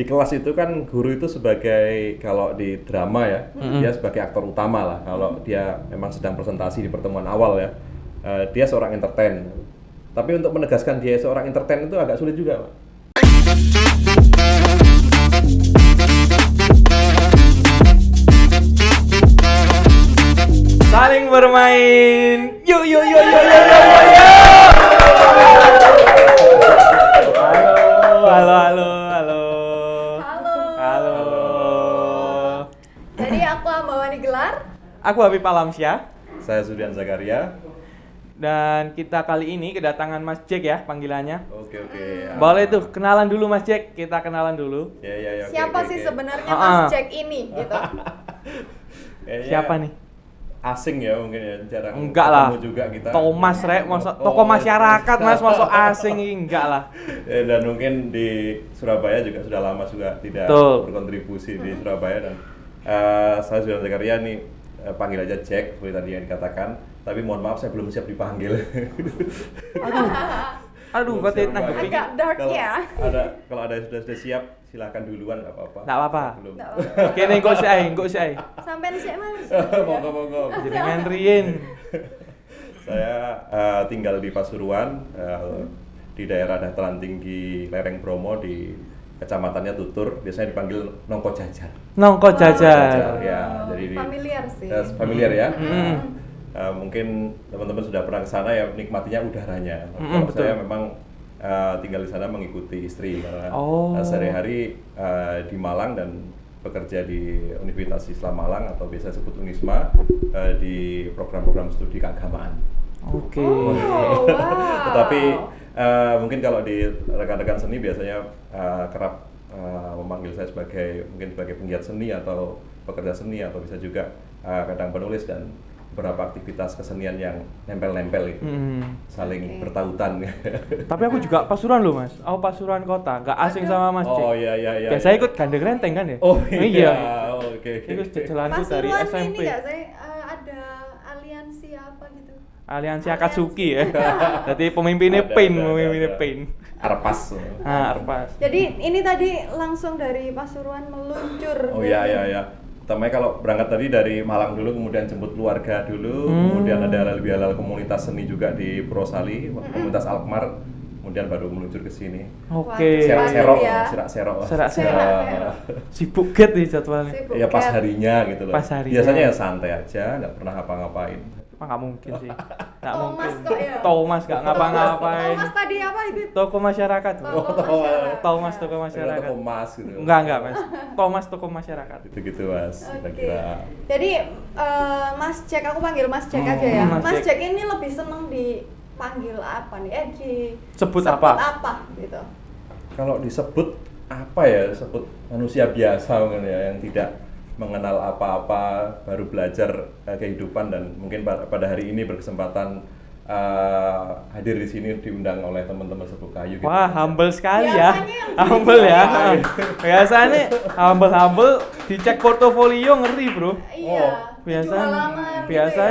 di kelas itu kan guru itu sebagai, kalau di drama ya, dia sebagai aktor utama lah. Kalau dia memang sedang presentasi di pertemuan awal ya, dia seorang entertain. Tapi untuk menegaskan dia seorang entertain itu agak sulit juga, Pak. Saling bermain. Yuk yuk yuk yuk yuk yuk yuk. Halo halo halo. Halo. Halo. Jadi aku Ambawani Gelar. Aku Habib Alamsyah. Saya Zudian Zakaria. Dan kita kali ini kedatangan Mas Jack ya panggilannya. Oke. Boleh tuh kenalan dulu Mas Jack. Kita kenalan dulu. Ya. Siapa sih sebenarnya Ah, Mas ah. Jack ini gitu? Kayaknya Siapa nih? asing ya mungkin ya, jarang Enggak lah. ketemu juga kita. Thomas Rek, masuk toko masyarakat Mas, masuk asing ini enggak lah. Dan mungkin di Surabaya juga sudah lama juga tidak Betul. berkontribusi di Surabaya. Dan saya Zudian Zakaria nih, panggil aja Jack seperti tadi yang dikatakan. Tapi mohon maaf saya belum siap dipanggil. Aduh, Belum kok siap nanggepin. Agak dark Kalau ya. kalau ada yang sudah siap silakan duluan, nggak apa-apa. Nggak apa-apa. Belum. Nggak apa-apa. Kene engko sih. Sampai sih Mas. Monggo. Jenengan riyin. Saya tinggal di Pasuruan, di daerah dataran tinggi lereng Bromo, di kecamatannya Tutur. Biasanya dipanggil Nongko Jajar. Nongko jajar. Ya, jadi Familiar sih. familiar ya. Mungkin teman-teman sudah pernah ke sana ya, nikmatinya udaranya. Kalau betul. saya memang tinggal di sana mengikuti istri karena Oh. sehari-hari di Malang dan bekerja di Universitas Islam Malang atau biasa disebut Unisma, di program-program studi keagamaan. Oke. Oh, wow. Tetapi mungkin kalau di rekan-rekan seni biasanya kerap memanggil saya sebagai penggiat seni atau pekerja seni, atau bisa juga kadang penulis dan beberapa aktivitas kesenian yang nempel-nempel itu, saling Oke. bertautan. Tapi aku juga Pasuruan loh Mas. Aku Pasuruan kota, nggak asing sama Mas Jack. Oh iya. Biasanya ikut gandeng renteng kan ya? Oh iya. Oke. Itu jalanku dari Pasuruan ini SMP. nggak sih ada aliansi apa gitu? Aliansi Akatsuki ya. Jadi pemimpinnya Ada, PIN, ada. pemimpinnya PIN. Arpas. Arpas. Jadi ini tadi langsung dari Pasuruan meluncur. Oh iya. Pertamanya kalau berangkat tadi dari Malang dulu, kemudian jemput keluarga dulu, kemudian ada lebih halal komunitas seni juga di Purwosari, komunitas Alkmaar, kemudian baru meluncur ke sini. Oke. Wah, Serok, ya. serak-serok. Serak-serok. Sibuk get nih jadwalnya. Sibuk Ya pas cat. harinya gitu loh. Pas harinya. Biasanya ya santai aja, nggak pernah ngapa-ngapain. Nggak mungkin sih. Nggak Thomas mungkin. kok ya? Thomas nggak ngapa-ngapain. Thomas tadi apa itu? Toko masyarakat. Thomas toko Kalau masyarakat. toko emas gitu. Enggak Mas. Thomas toko masyarakat. Gitu Mas, Oke. kira-kira. Jadi Mas Jack, aku panggil Mas Jack aja ya. Mas Mas Jack. Jack ini lebih seneng dipanggil apa nih? Sebut sebut apa? apa gitu? Kalau disebut apa ya? Disebut manusia biasa mungkin ya, yang tidak mengenal apa-apa, baru belajar kehidupan, dan mungkin pada hari ini berkesempatan hadir di sini diundang oleh teman-teman Sepuh Kayu. gitu. Wah, humble sekali ya. Biasanya yang Humble gitu ya. ya. Biasanya humble dicek portofolio ngeri, Bro. Iya. Biasa 7 halaman biasa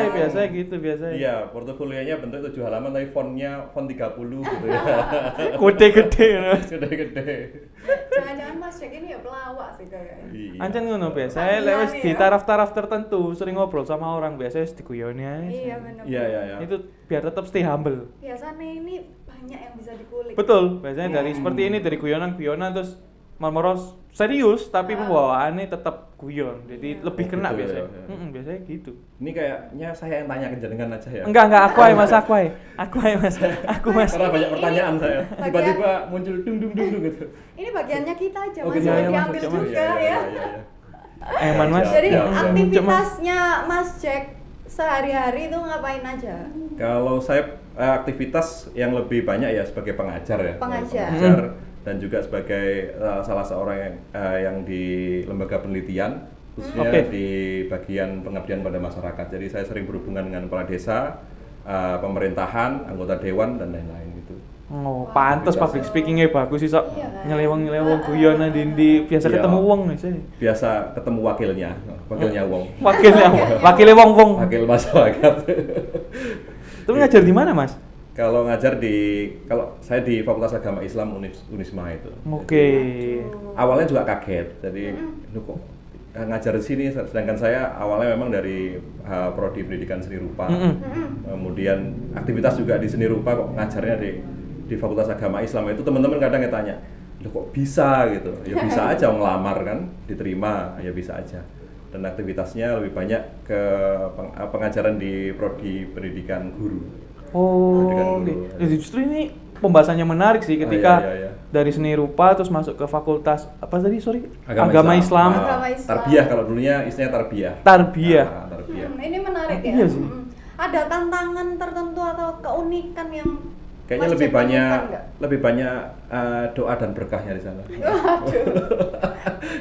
gitu ya. biasa. Iya, portofolionya bentuk 7 halaman tapi fontnya font 30 gitu ya. Gede-gede. Mas. Gede-gede. Jangan-jangan Mas Jack ini ya pelawak sih kayaknya. Iya. Ancen ngono biasanya Panggilan lek wis ya. di taraf-taraf tertentu sering ngobrol sama orang biasanya wis diguyoni ae. Iya benar. Iya. Itu biar tetap stay humble. Biasanya ini banyak yang bisa dikulik. Betul, biasanya dari seperti ini, dari guyonan terus marmoros serius tapi pembawaannya tetap guyon. Jadi lebih Oh, kena gitu biasanya. ya. Biasanya gitu. Ini kayaknya saya yang tanya ke jenengan aja ya. Enggak, aku aja Mas, aku aja Mas. Aku Mas. Karena banyak pertanyaan saya. bagian- Tiba-tiba muncul dung gitu. Ini bagiannya kita aja Oh, Mas, gitu jangan ya, Mas, diambil coba. juga ya. Man Mas. Jadi Siap, siap. aktivitasnya Mas Jack sehari-hari itu ngapain aja? Kalau saya aktivitas yang lebih banyak ya sebagai pengajar ya. Pengajar. Dan juga sebagai salah seorang yang di lembaga penelitian, khususnya Oke. di bagian pengabdian pada masyarakat. Jadi saya sering berhubungan dengan kepala desa, pemerintahan, anggota dewan dan lain-lain gitu. Oh, pantes public speakingnya bagus sih sok. Iya kan? Nyeleweng guyonan di biasa Iya. ketemu wong biasanya. Biasa ketemu wakilnya wong. Wakilnya wong-wong. Wakil masyarakat. Itu ngajar di mana, Mas? Kalau kalau saya di Fakultas Agama Islam Unisma itu. Oke. Awalnya juga kaget, jadi "Loh, kok ngajar di sini, sedangkan saya awalnya memang dari prodi pendidikan seni rupa, kemudian aktivitas juga di seni rupa, kok ngajarnya di Fakultas Agama Islam. Itu teman-teman kadang yang tanya, "Loh, kok bisa gitu?" Ya bisa aja, ngelamar kan, diterima, ya bisa aja. Dan aktivitasnya lebih banyak ke pengajaran di prodi pendidikan guru. Oh, Pendidikan oke. guru. Jadi justru ini pembahasannya menarik sih ketika iya. dari seni rupa terus masuk ke fakultas apa tadi? Sorry, Islam. Agama Islam. Tarbiyah, kalau dulunya istilahnya tarbiyah. Tarbiyah. Tarbiyah. Ini menarik ya. Iya sih. Ada tantangan tertentu atau keunikan yang Kayaknya Mas lebih Jack banyak temukan nggak? doa dan berkahnya di sana. Waduh.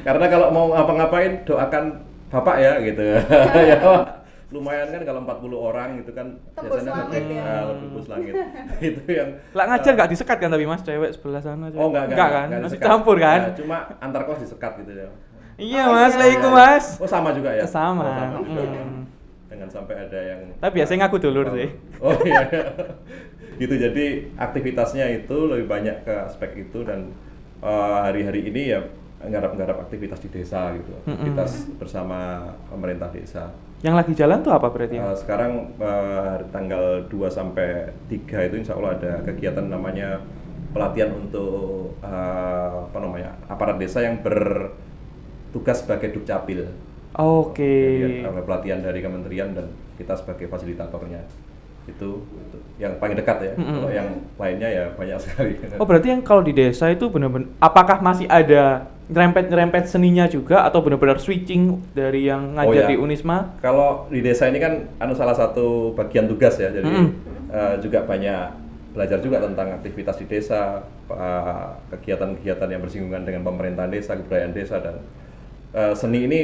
Karena kalau mau ngapa-ngapain doakan Bapak ya gitu. Ya, lumayan kan kalau 40 orang gitu kan Tembus langit ya. tembus langit. Itu yang Lah ngajar nggak disekat kan tapi Mas cewek sebelah sana? Oh enggak kan? Masih disekat. campur kan? Nah, cuma antar kelas disekat gitu ya. Iya Oh, Mas, iya. lah iku Mas. Oh sama juga ya? Sama. Oh, sama juga. Mm. Jangan sampai ada yang Tapi biasanya ngaku dulur sih. Oh iya. Gitu, jadi aktivitasnya itu lebih banyak ke aspek itu, dan hari-hari ini ya nggarap-nggarap aktivitas di desa gitu. Aktivitas bersama pemerintah desa. Yang lagi jalan tuh apa berarti? Sekarang tanggal 2 sampai 3 itu insya Allah ada kegiatan namanya pelatihan untuk aparat desa yang bertugas sebagai Dukcapil. Oke. Jadi ada pelatihan dari kementerian dan kita sebagai fasilitatornya. Itu yang paling dekat ya. Kalau yang lainnya ya banyak sekali. Oh berarti yang kalau di desa itu benar-benar apakah masih ada nyerempet seninya juga atau benar-benar switching dari yang ngajar di Unisma? Kalau di desa ini kan salah satu bagian tugas ya, jadi juga banyak belajar juga tentang aktivitas di desa, kegiatan-kegiatan yang bersinggungan dengan pemerintahan desa, kebudayaan desa, dan seni ini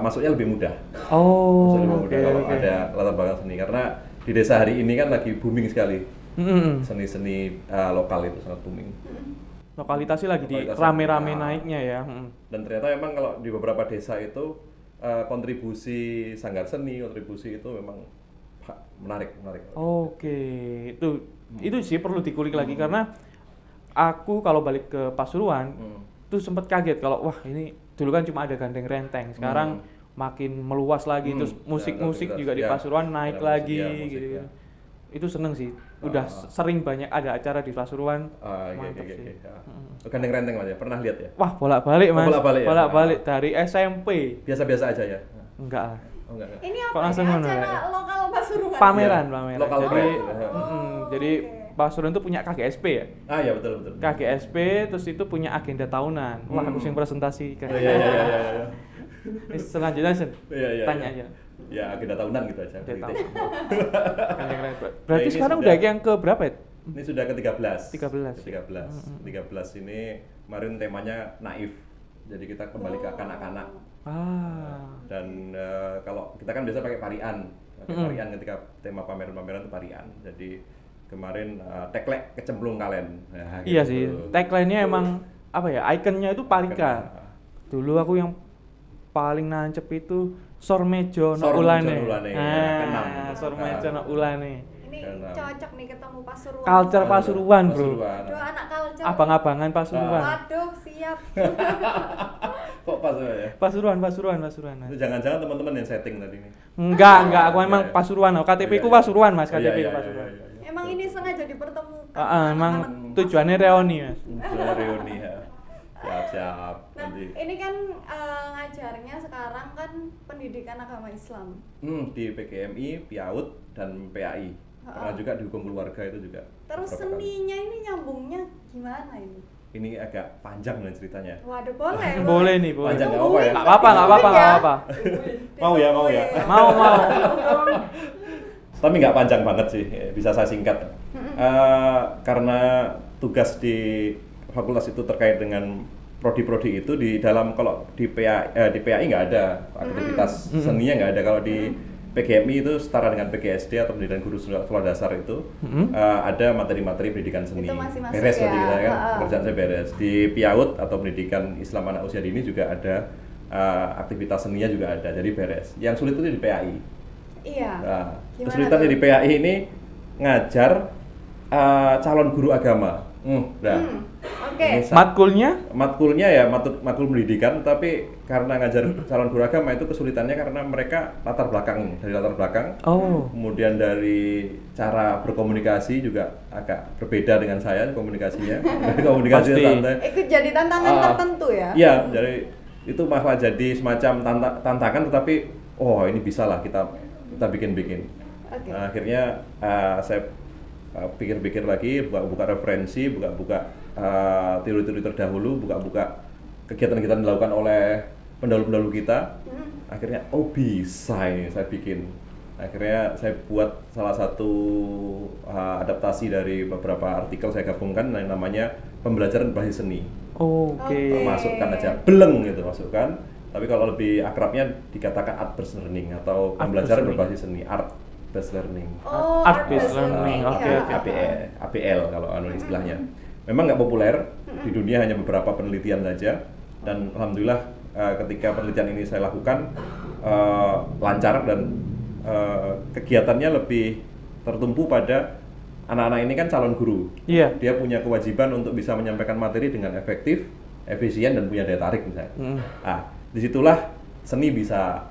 masuknya lebih mudah. Oh, Masuknya lebih mudah kalau ada latar belakang seni, karena di desa hari ini kan lagi booming sekali. Seni-seni lokal itu sangat booming. Lokalitasnya lagi di Lokalitasnya, rame-rame naiknya ya. Dan ternyata memang kalau di beberapa desa itu kontribusi sanggar seni, kontribusi itu memang menarik. Oke, itu sih perlu dikulik lagi karena aku kalau balik ke Pasuruan tuh sempat kaget kalau wah ini dulu kan cuma ada Gandeng Renteng, sekarang makin meluas lagi, terus musik-musik juga di Pasuruan naik lagi gitu. Ya. Itu seneng sih, udah sering banyak ada acara di Pasuruan. Mantap Oke. sih. Gandeng Renteng Mas ya, pernah lihat ya? Wah bolak-balik Mas, bolak-balik ya? bolak-balik dari SMP. Biasa-biasa aja ya? Enggak lah. Oh enggak. Ini Kok apa langsung ya? ngono Acara ya? lokal Pasuruan. Pameran. Lokal Jadi, brand. jadi Pasuruan itu punya KGSP ya. Iya betul. KGSP terus itu punya agenda tahunan. Wah, aku sing presentasi kan. Iya. Selanjutnya Iya. tanya aja. Ya agenda tahunan gitu aja. Dia tahu. Gitu. Berarti ini sekarang sudah- udah yang ke berapa ya? Ini sudah ke-13. 13. 13 ini kemarin temanya naif. Jadi kita kembali ke kanak-kanak. Dan kalau kita kan biasa pakai parian. Parian ketika tema pameran-pameran itu parian. Jadi kemarin teklek kecemplung kalen. Nah, Iya gitu. sih. Tagline-nya emang apa ya? Ikonnya itu Parika. Dulu aku yang paling nancep itu Sormejo no Ulane. Sormejo no Ulane. Ini cocok nih ketemu Pasuruan. Culture Pasuruan, Bro. Aduh, anak culture. Abang-abangan Pasuruan. Waduh, siap. Kok pas ya? Pasuruan. Itu jangan-jangan teman-teman yang setting tadi ini. Enggak, aku emang Iya. Pasuruan. KTP ku Iya. Pasuruan, Mas. KTP Iya. ku Pasuruan. Emang ini sengaja dipertemukan. Emang tujuannya reuni, Mas. Reuni ya. Siap. Nah, Nanti ini kan ngajarnya sekarang kan pendidikan agama Islam. di PGMI, PIAUD dan PAI. Pernah juga di hukum keluarga itu juga. Terus beberapa kali. seninya ini nyambungnya gimana ini? Ini agak panjang nih ceritanya. Waduh, boleh. Boleh nih, boleh. Panjang nggak apa-apa ya? Nggak apa-apa. Mau ya? Mau. Tapi nggak panjang banget sih, bisa saya singkat. Karena tugas di fakultas itu terkait dengan prodi-prodi itu di dalam, kalau di PAI nggak ada aktivitas seninya, nggak ada. Kalau di PGMI itu setara dengan PGSD atau pendidikan guru sekolah dasar itu ada materi-materi pendidikan seni. Itu masih masuk Beres ya? berarti kita kan, pekerjaan saya beres. Di PIAUD atau pendidikan Islam anak usia dini juga ada aktivitas seninya juga ada, jadi beres. Yang sulit itu di PAI. Iya. Nah, Gimana kesulitannya tuh? di PAI ini ngajar calon guru agama. Nah. Oke. Matkulnya ya matkul pendidikan, tapi karena ngajar calon guru agama itu kesulitannya karena mereka latar belakang, kemudian dari cara berkomunikasi juga agak berbeda dengan saya komunikasinya. Komunikasi santai. Itu jadi tantangan tertentu ya? Iya, jadi itu malah jadi semacam tantangan, tetapi ini bisa lah kita bikin. Okay. Nah, akhirnya saya pikir-pikir lagi, buka referensi, buka teori-teori terdahulu, buka kegiatan-kegiatan dilakukan oleh pendahulu-pendahulu kita. Akhirnya bisa ini saya bikin. Akhirnya saya buat salah satu adaptasi dari beberapa artikel, saya gabungkan yang namanya pembelajaran berbasis seni. Masukkan aja, beleng gitu masukkan. Tapi kalau lebih akrabnya dikatakan art based learning atau pembelajaran berbasis seni, art based learning. Art based learning. Oke. ABL kalau istilahnya. Memang nggak populer di dunia, hanya beberapa penelitian saja, dan alhamdulillah ketika penelitian ini saya lakukan lancar dan kegiatannya lebih tertumpu pada anak-anak ini kan calon guru. Iya. Dia punya kewajiban untuk bisa menyampaikan materi dengan efektif, efisien, dan punya daya tarik misalnya. Disitulah seni bisa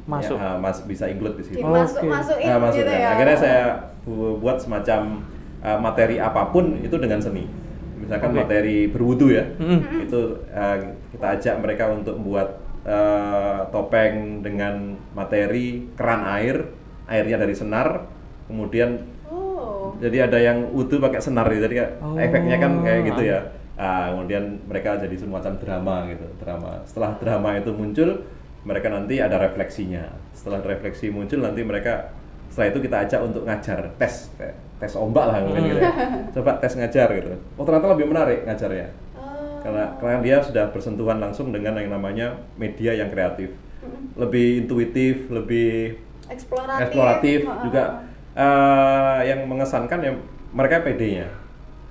masuk, bisa include di situ. Masukin gitu ya. Akhirnya saya buat semacam materi apapun itu dengan seni. Misalkan materi berwudu ya, itu kita ajak mereka untuk membuat topeng dengan materi keran airnya dari senar, kemudian jadi ada yang wudu pakai senar gitu, jadi efeknya kan kayak gitu ya. Kemudian mereka jadi semacam drama gitu, Setelah drama itu muncul, mereka nanti ada refleksinya. Setelah refleksi muncul, nanti mereka setelah itu kita ajak untuk ngajar, tes ombak lah mungkin gitu ya. Coba tes ngajar gitu. Ternyata lebih menarik ngajarnya. Karena dia sudah bersentuhan langsung dengan yang namanya media yang kreatif. Lebih intuitif, lebih eksploratif juga. Yang mengesankan ya mereka PD-nya.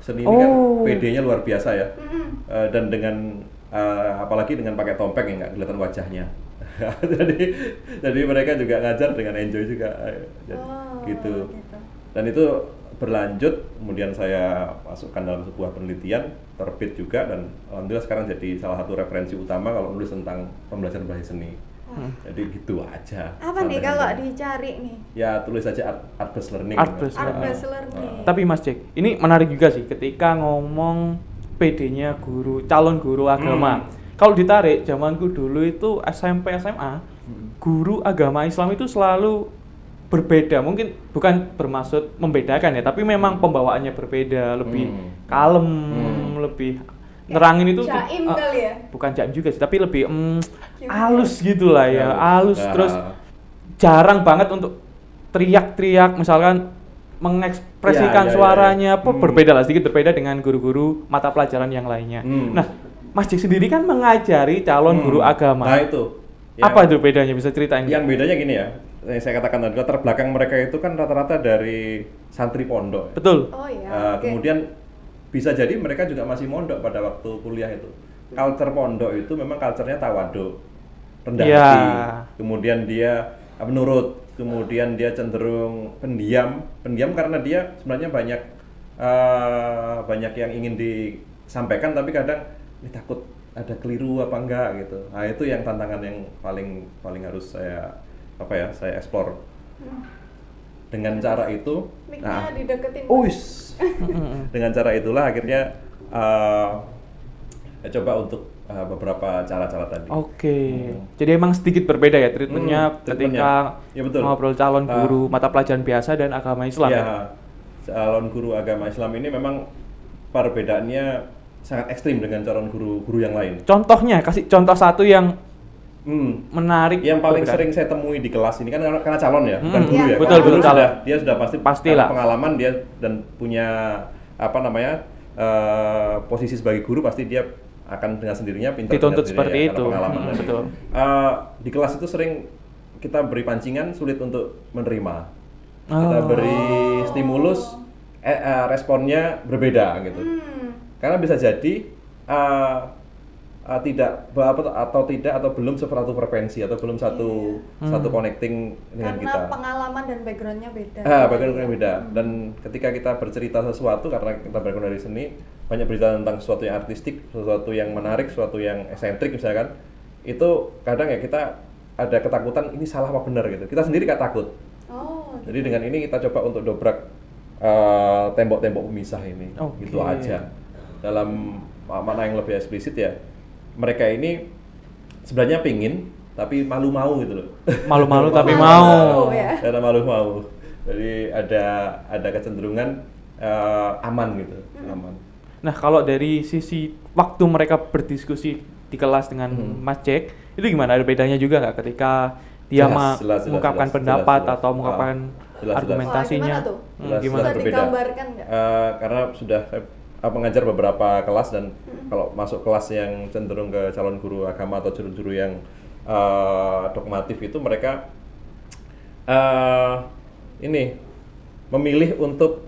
Seni ini kan PD-nya luar biasa ya. Dan dengan apalagi dengan pakai topeng yang nggak kelihatan wajahnya. jadi mereka juga ngajar dengan enjoy juga, gitu. Dan itu berlanjut, kemudian saya masukkan dalam sebuah penelitian, terbit juga, dan alhamdulillah sekarang jadi salah satu referensi utama kalau nulis tentang pembelajaran bahasa seni. Jadi gitu aja. Apa nih kalau dicari nih? Ya tulis aja art based learning. Art based learning. Tapi Mas Jack, ini menarik juga sih ketika ngomong PD-nya calon guru agama. Kalau ditarik, zamanku dulu itu SMP SMA, guru agama Islam itu selalu berbeda. Mungkin bukan bermaksud membedakan ya, tapi memang pembawaannya berbeda, lebih kalem, lebih nerangin itu. Jaim kali ya? Bukan jaim juga sih, tapi lebih halus gitu lah ya, halus. Terus jarang banget untuk teriak-teriak, misalkan mengekspresikan suaranya, sedikit berbeda dengan guru-guru mata pelajaran yang lainnya. Nah, Mas Jack sendiri kan mengajari calon guru agama. Nah itu. Apa itu bedanya? Bisa ceritain? Yang bedanya gini ya, saya katakan tadi, latar belakang mereka itu kan rata-rata dari santri pondok. Betul. Kemudian bisa jadi mereka juga masih mondok pada waktu kuliah itu. Culture pondok itu memang culture-nya tawadhu, rendah hati. Kemudian dia menurut, kemudian dia cenderung pendiam karena dia sebenarnya banyak yang ingin disampaikan, tapi kadang ini takut ada keliru apa enggak gitu. Nah itu yang tantangan yang paling harus saya explore. Dengan cara itu, dideketin. Dengan cara itulah akhirnya coba untuk beberapa cara-cara tadi. Jadi emang sedikit berbeda ya treatmentnya ketika ngobrol calon guru mata pelajaran biasa dan agama Islam. Calon guru agama Islam ini memang perbedaannya sangat ekstrim dengan calon guru yang lain. Contohnya, kasih contoh satu yang menarik. Yang paling sering saya temui di kelas ini kan karena calon ya, bukan guru ya. Betul calon. Dia sudah pasti pengalaman dia dan punya posisi sebagai guru, pasti dia akan dengan sendirinya pintar dituntut seperti itu. Pengalaman betul. Di kelas itu sering kita beri pancingan, sulit untuk menerima. Kita beri stimulus, responnya berbeda gitu. Karena bisa jadi atau belum satu frekuensi atau belum satu connecting dengan karena kita. pengalaman dan backgroundnya beda. Backgroundnya beda. Dan ketika kita bercerita sesuatu, karena kita background dari seni, banyak berita tentang sesuatu yang artistik, sesuatu yang menarik, sesuatu yang eksentrik misalkan, itu kadang ya kita ada ketakutan ini salah apa benar gitu. Kita sendiri gak takut. Jadi dengan ini kita coba untuk dobrak tembok-tembok pemisah ini, gitu aja. Dalam makna yang lebih eksplisit ya, mereka ini sebenarnya pingin tapi malu mau gitu loh. Malu-malu tapi mau. Ya. Karena malu mau. Jadi ada kecenderungan aman gitu, aman. Nah, kalau dari sisi waktu mereka berdiskusi di kelas dengan Mas Jack, itu gimana? Ada bedanya juga nggak ketika dia mengungkapkan pendapat atau mengungkapkan argumentasinya? Gimana tuh? Bisa digambarkan nggak? Karena sudah mengajar beberapa kelas dan kalau masuk kelas yang cenderung ke calon guru agama atau guru-guru yang dogmatif itu mereka ini memilih untuk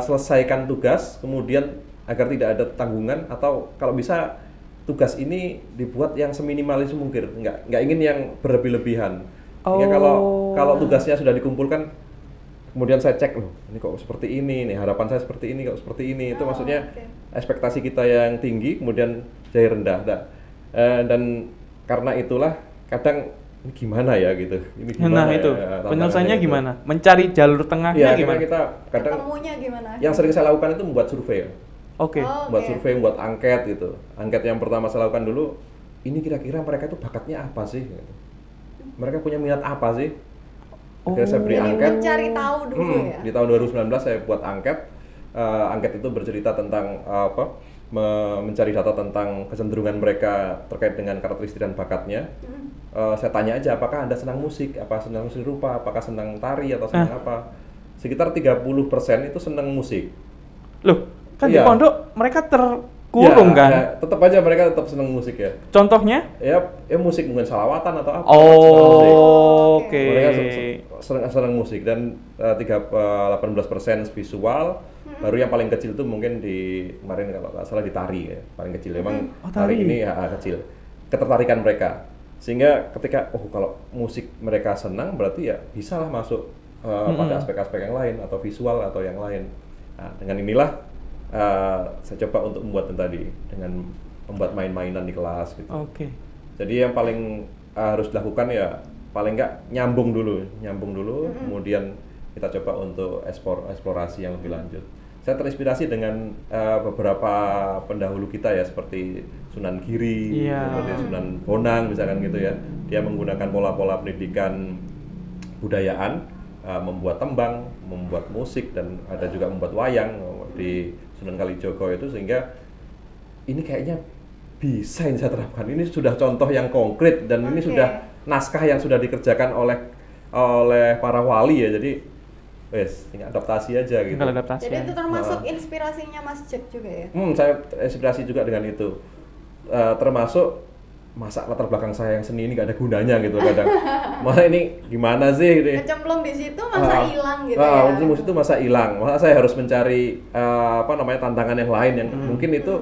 selesaikan tugas kemudian agar tidak ada tanggungan atau kalau bisa tugas ini dibuat yang seminimalis mungkin, nggak ingin yang berlebih-lebihan. Sehingga kalau tugasnya sudah dikumpulkan kemudian saya cek loh, ini kok seperti ini, nih harapan saya seperti ini, kok seperti ini, itu maksudnya ekspektasi kita yang tinggi kemudian jadi rendah. Dan karena itulah kadang ini gimana ya gitu, ini gimana. Nah itu penyelesaiannya gimana? Mencari jalur tengahnya gimana? Kita kadang ketemunya gimana? Yang sering saya lakukan itu membuat survei. Membuat survei, membuat angket gitu. Angket yang pertama saya lakukan dulu, ini kira-kira mereka itu bakatnya apa sih? Gitu. Mereka punya minat apa sih? Akhirnya saya beri angket. Mencari tahu dulu ya. Di tahun 2019 saya buat angket. Angket itu bercerita tentang mencari data tentang kecenderungan mereka terkait dengan karakteristik dan bakatnya. Saya tanya aja apakah Anda senang musik, apa senang musik rupa, apakah senang tari atau senang apa. Sekitar 30% itu senang musik. Loh, kan di pondok mereka terkurung kan? Ya, tetap aja mereka tetap senang musik ya. Contohnya? Ya musik mungkin salawatan atau apa. Oke. Mereka senang musik dan 18% visual. Baru yang paling kecil itu mungkin di kemarin kalau nggak salah di tari ya, paling kecil. Memang tari ini kecil. Ketertarikan mereka. Sehingga ketika kalau musik mereka senang berarti ya bisa lah masuk pada aspek-aspek yang lain atau visual atau yang lain. Nah, dengan inilah saya coba untuk membuat tadi dengan membuat main-mainan di kelas gitu. Jadi yang paling harus dilakukan ya paling nggak nyambung dulu, kemudian kita coba untuk eksplorasi yang lebih lanjut. Saya terinspirasi dengan beberapa pendahulu kita ya seperti Sunan Giri, seperti Sunan Bonang misalkan gitu ya. Dia menggunakan pola-pola pendidikan budayaan, membuat tembang, membuat musik dan ada juga membuat wayang di Sunan Kalijogo itu sehingga ini kayaknya bisa ini saya terapkan. Ini sudah contoh yang konkret dan ini sudah naskah yang sudah dikerjakan oleh para wali ya. Jadi tinggal adaptasi aja gitu. Jadi itu termasuk inspirasinya Mas Jack juga ya? Saya inspirasi juga dengan itu. Termasuk masa latar belakang saya yang seni ini gak ada gunanya gitu kadang. Masa ini gimana sih ini? Kecemplung di situ masa hilang gitu ya. Di situ masa hilang. Masa saya harus mencari tantangan yang lain yang mungkin itu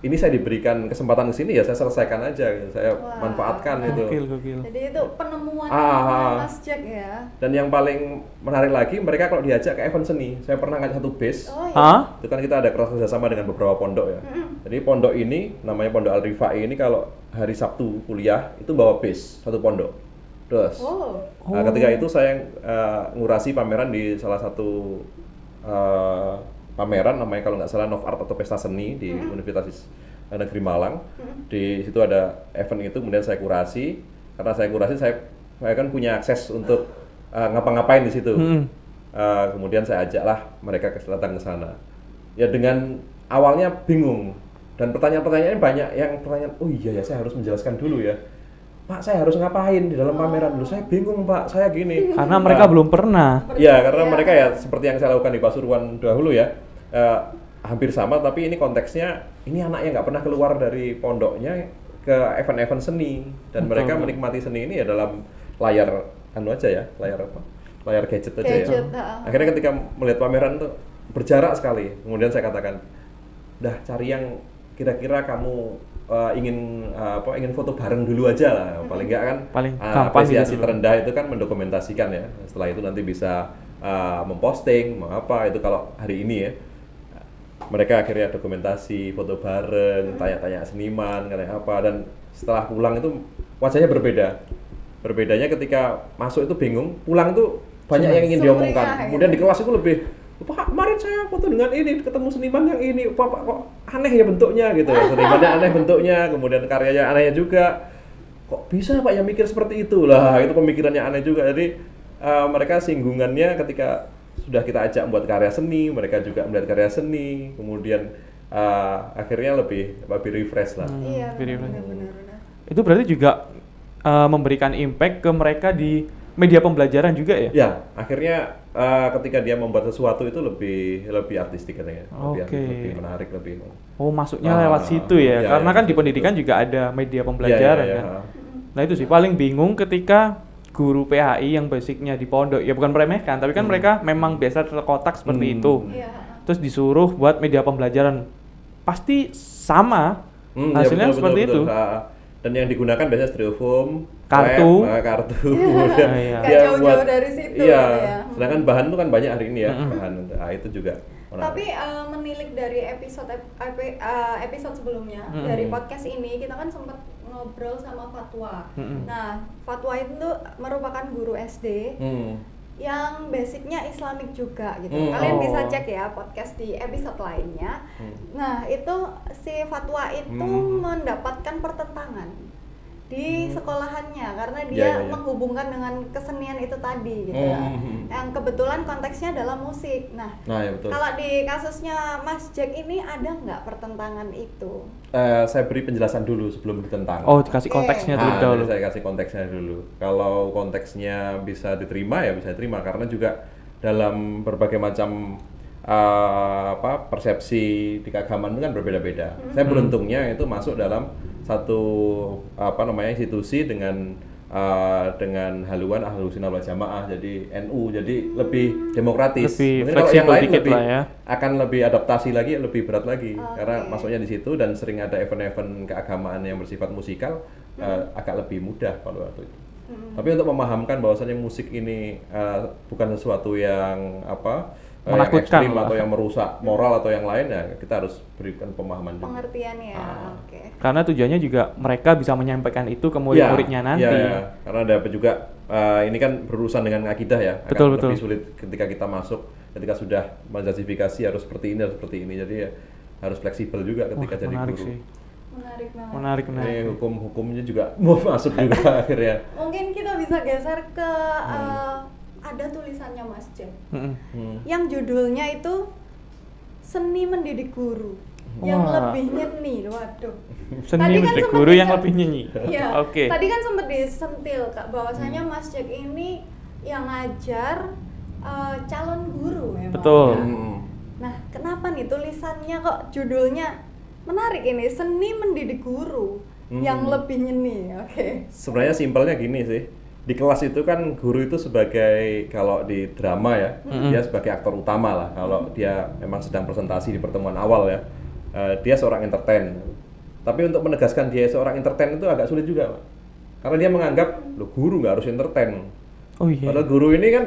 ini saya diberikan kesempatan ke sini ya saya selesaikan aja gitu. Saya manfaatkan itu. Gokil. Jadi itu penemuan Mas Jack ya. Dan yang paling menarik lagi mereka kalau diajak ke event seni. Saya pernah ngajak satu base. Itu kan kita ada kerjasama dengan beberapa pondok ya. Jadi pondok ini namanya Pondok Al Rifai ini kalau hari Sabtu kuliah itu bawa base satu pondok. Terus ketika itu saya ngurasi pameran di salah satu pameran namanya kalau nggak salah Nov Art atau Pesta Seni di Universitas Negeri Malang. Di situ ada event itu kemudian saya kurasi. Karena saya kurasi saya kan punya akses untuk ngapa-ngapain di situ. Kemudian saya ajaklah mereka datang ke sana. Ya dengan awalnya bingung dan pertanyaan-pertanyaannya banyak yang pertanyaan, oh iya ya saya harus menjelaskan dulu ya. Pak, saya harus ngapain di dalam pameran dulu? Saya bingung, Pak. Saya gini. Karena mereka belum pernah. Ya, karena mereka ya seperti yang saya lakukan di Pasuruan dahulu ya. Hampir sama, tapi ini konteksnya ini anaknya nggak pernah keluar dari pondoknya ke event-event seni dan mereka menikmati seni ini ya dalam layar layar gadget aja ya. Akhirnya ketika melihat pameran tuh berjarak sekali. Kemudian saya katakan, cari yang kira-kira kamu ingin foto bareng dulu aja lah, paling nggak kan Paling gampang apresiasi gitu. terendah itu kan mendokumentasikan ya, setelah itu nanti bisa memposting mau apa itu kalau hari ini ya mereka akhirnya dokumentasi foto bareng, tanya-tanya seniman kayak apa, dan setelah pulang itu wajahnya berbedanya ketika masuk itu bingung, pulang tuh banyak yang ingin diomongkan, Sumringah, kemudian gitu. di kelas itu lebih Pak, kemarin saya foto dengan ini, ketemu seniman yang ini, Pak kok aneh ya bentuknya gitu. Senimannya aneh bentuknya, kemudian karyanya aneh juga. Kok bisa Pak yang mikir seperti itu? Lah, itu pemikirannya aneh juga. Jadi mereka singgungannya ketika sudah kita ajak membuat karya seni, mereka juga melihat karya seni, kemudian akhirnya lebih refresh lah. Iya, Video benar. Itu berarti juga memberikan impact ke mereka di media pembelajaran juga ya? Ya, akhirnya ketika dia membuat sesuatu itu lebih artistik katanya, lebih menarik, lebih. Oh, masuknya lewat situ ya? Iya, Karena iya, kan di betul, pendidikan betul. juga ada media pembelajaran Iya, kan? iya. Nah itu sih paling bingung ketika guru PHI yang basicnya di pondok, ya bukan meremehkan, tapi kan mereka memang biasa terkotak seperti itu. Iya. Terus disuruh buat media pembelajaran, pasti sama Ya, hasilnya betul, seperti betul, itu. betul. Dan yang digunakan biasanya styrofoam, Kartu. kartu. Iya. Nggak Dia jauh-jauh dari situ Iya. gitu ya. Sedangkan bahan itu kan banyak hari ini ya, bahan. Nah, itu juga menarik. Tapi menilik dari episode sebelumnya dari podcast ini kita kan sempat ngobrol sama Fatwa. Nah, Fatwa itu merupakan guru SD yang basicnya Islamic juga gitu. Kalian bisa cek ya podcast di episode lainnya. Nah, itu si Fatwa itu mendapatkan pertentangan di sekolahannya karena dia Iya. menghubungkan dengan kesenian itu tadi gitu ya. Yang kebetulan konteksnya adalah musik. Nah, ya betul. kalau di kasusnya Mas Jack ini ada nggak pertentangan itu? Saya beri penjelasan dulu sebelum ditentang. Oh, dikasih konteksnya terlebih dahulu. Saya kasih konteksnya dulu. Kalau konteksnya bisa diterima ya bisa diterima karena juga dalam berbagai macam persepsi di keagamaan itu kan berbeda-beda. Saya beruntungnya itu masuk dalam satu institusi dengan haluan Ahlus Sunnah wal Jamaah, jadi NU, jadi lebih demokratis. Lebih Mungkin kalau yang fleksibel lain dikit lebih lah ya. akan lebih adaptasi lagi, lebih berat lagi karena Oke. masuknya di situ dan sering ada event-event keagamaan yang bersifat musikal, agak lebih mudah pada waktu itu. Tapi untuk memahamkan bahwasannya musik ini bukan sesuatu yang yang Menakutkan ekstrim lah. atau yang merusak moral atau yang lain, ya kita harus berikan pemahaman juga. Pengertian ya. Oke. Karena tujuannya juga mereka bisa menyampaikan itu ke murid-muridnya nanti. Ya, karena ada juga ini kan berurusan dengan akidah ya. Betul, Akan lebih betul. sulit ketika kita masuk, ketika sudah menjustifikasi harus seperti ini, harus seperti ini. Jadi ya harus fleksibel juga ketika jadi Menarik guru. sih. Menarik banget. Menarik. Ini hukum-hukumnya juga mau masuk juga akhirnya. Mungkin kita bisa geser ke ada tulisannya Mas Jack. Yang judulnya itu Seni Mendidik Guru. Yang Wah. lebih nyeni. Waduh. Seni Tadi kan mendidik sempet guru yang lebih nyanyi. Iya. Oke. Tadi kan sempat disentil Kak bahwasanya Mas Jack ini yang ngajar calon guru memang. Betul. Nah, kenapa nih tulisannya kok judulnya menarik ini, Seni Mendidik Guru yang lebih nyeni. Oke. Sebenarnya simpelnya gini sih. Di kelas itu kan guru itu sebagai, kalau di drama ya, dia sebagai aktor utama lah. Kalau dia memang sedang presentasi di pertemuan awal ya, dia seorang entertain. Tapi untuk menegaskan dia seorang entertain itu agak sulit juga, Pak. Karena dia menganggap, loh guru nggak harus entertain. Oh iya. Padahal guru ini kan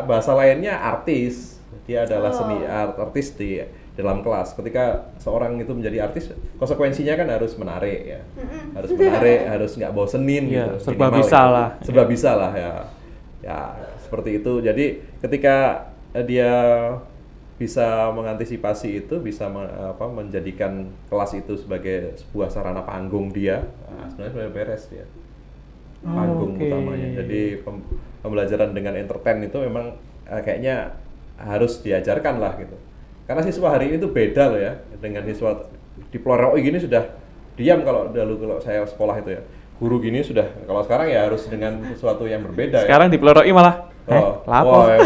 bahasa lainnya artis. Dia adalah seni artis di dalam kelas. Ketika seorang itu menjadi artis, konsekuensinya kan harus menarik ya. Harus menarik, harus nggak bosenin Iya, gitu. serba minimal bisa gitu. lah. Serba bisa lah ya. Ya, seperti itu. Jadi ketika dia bisa mengantisipasi itu, bisa menjadikan kelas itu sebagai sebuah sarana panggung dia, sebenarnya sudah beres dia. Panggung Oke. utamanya. Jadi pembelajaran dengan entertain itu memang kayaknya harus diajarkan lah gitu. Karena siswa hari ini tuh beda loh ya dengan siswa di Peloroi gini sudah diam kalau saya sekolah itu ya. Guru gini sudah, kalau sekarang ya harus dengan sesuatu yang berbeda. Sekarang di Peloroi malah lapo. Ya,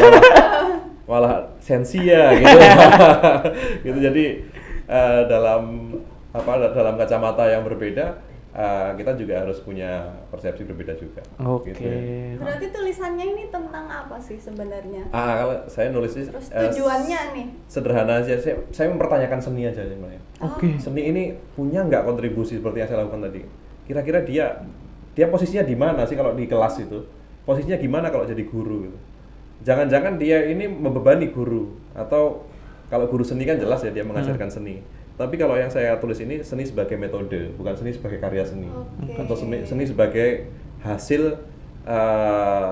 malah sensi ya gitu. Gitu. Jadi dalam kacamata yang berbeda, kita juga harus punya persepsi berbeda juga. Oke. Gitu ya. Berarti tulisannya ini tentang apa sih sebenarnya? Kalau saya nulis Terus tujuannya nih? Sederhana aja, saya mempertanyakan seni aja sebenarnya. Oke. Seni ini punya nggak kontribusi seperti yang saya lakukan tadi? Kira-kira dia posisinya di mana sih kalau di kelas itu? Posisinya gimana kalau jadi guru gitu? Jangan-jangan dia ini membebani guru, atau kalau guru seni kan jelas ya dia mengajarkan seni. Tapi kalau yang saya tulis ini seni sebagai metode, bukan seni sebagai karya seni. Atau seni sebagai hasil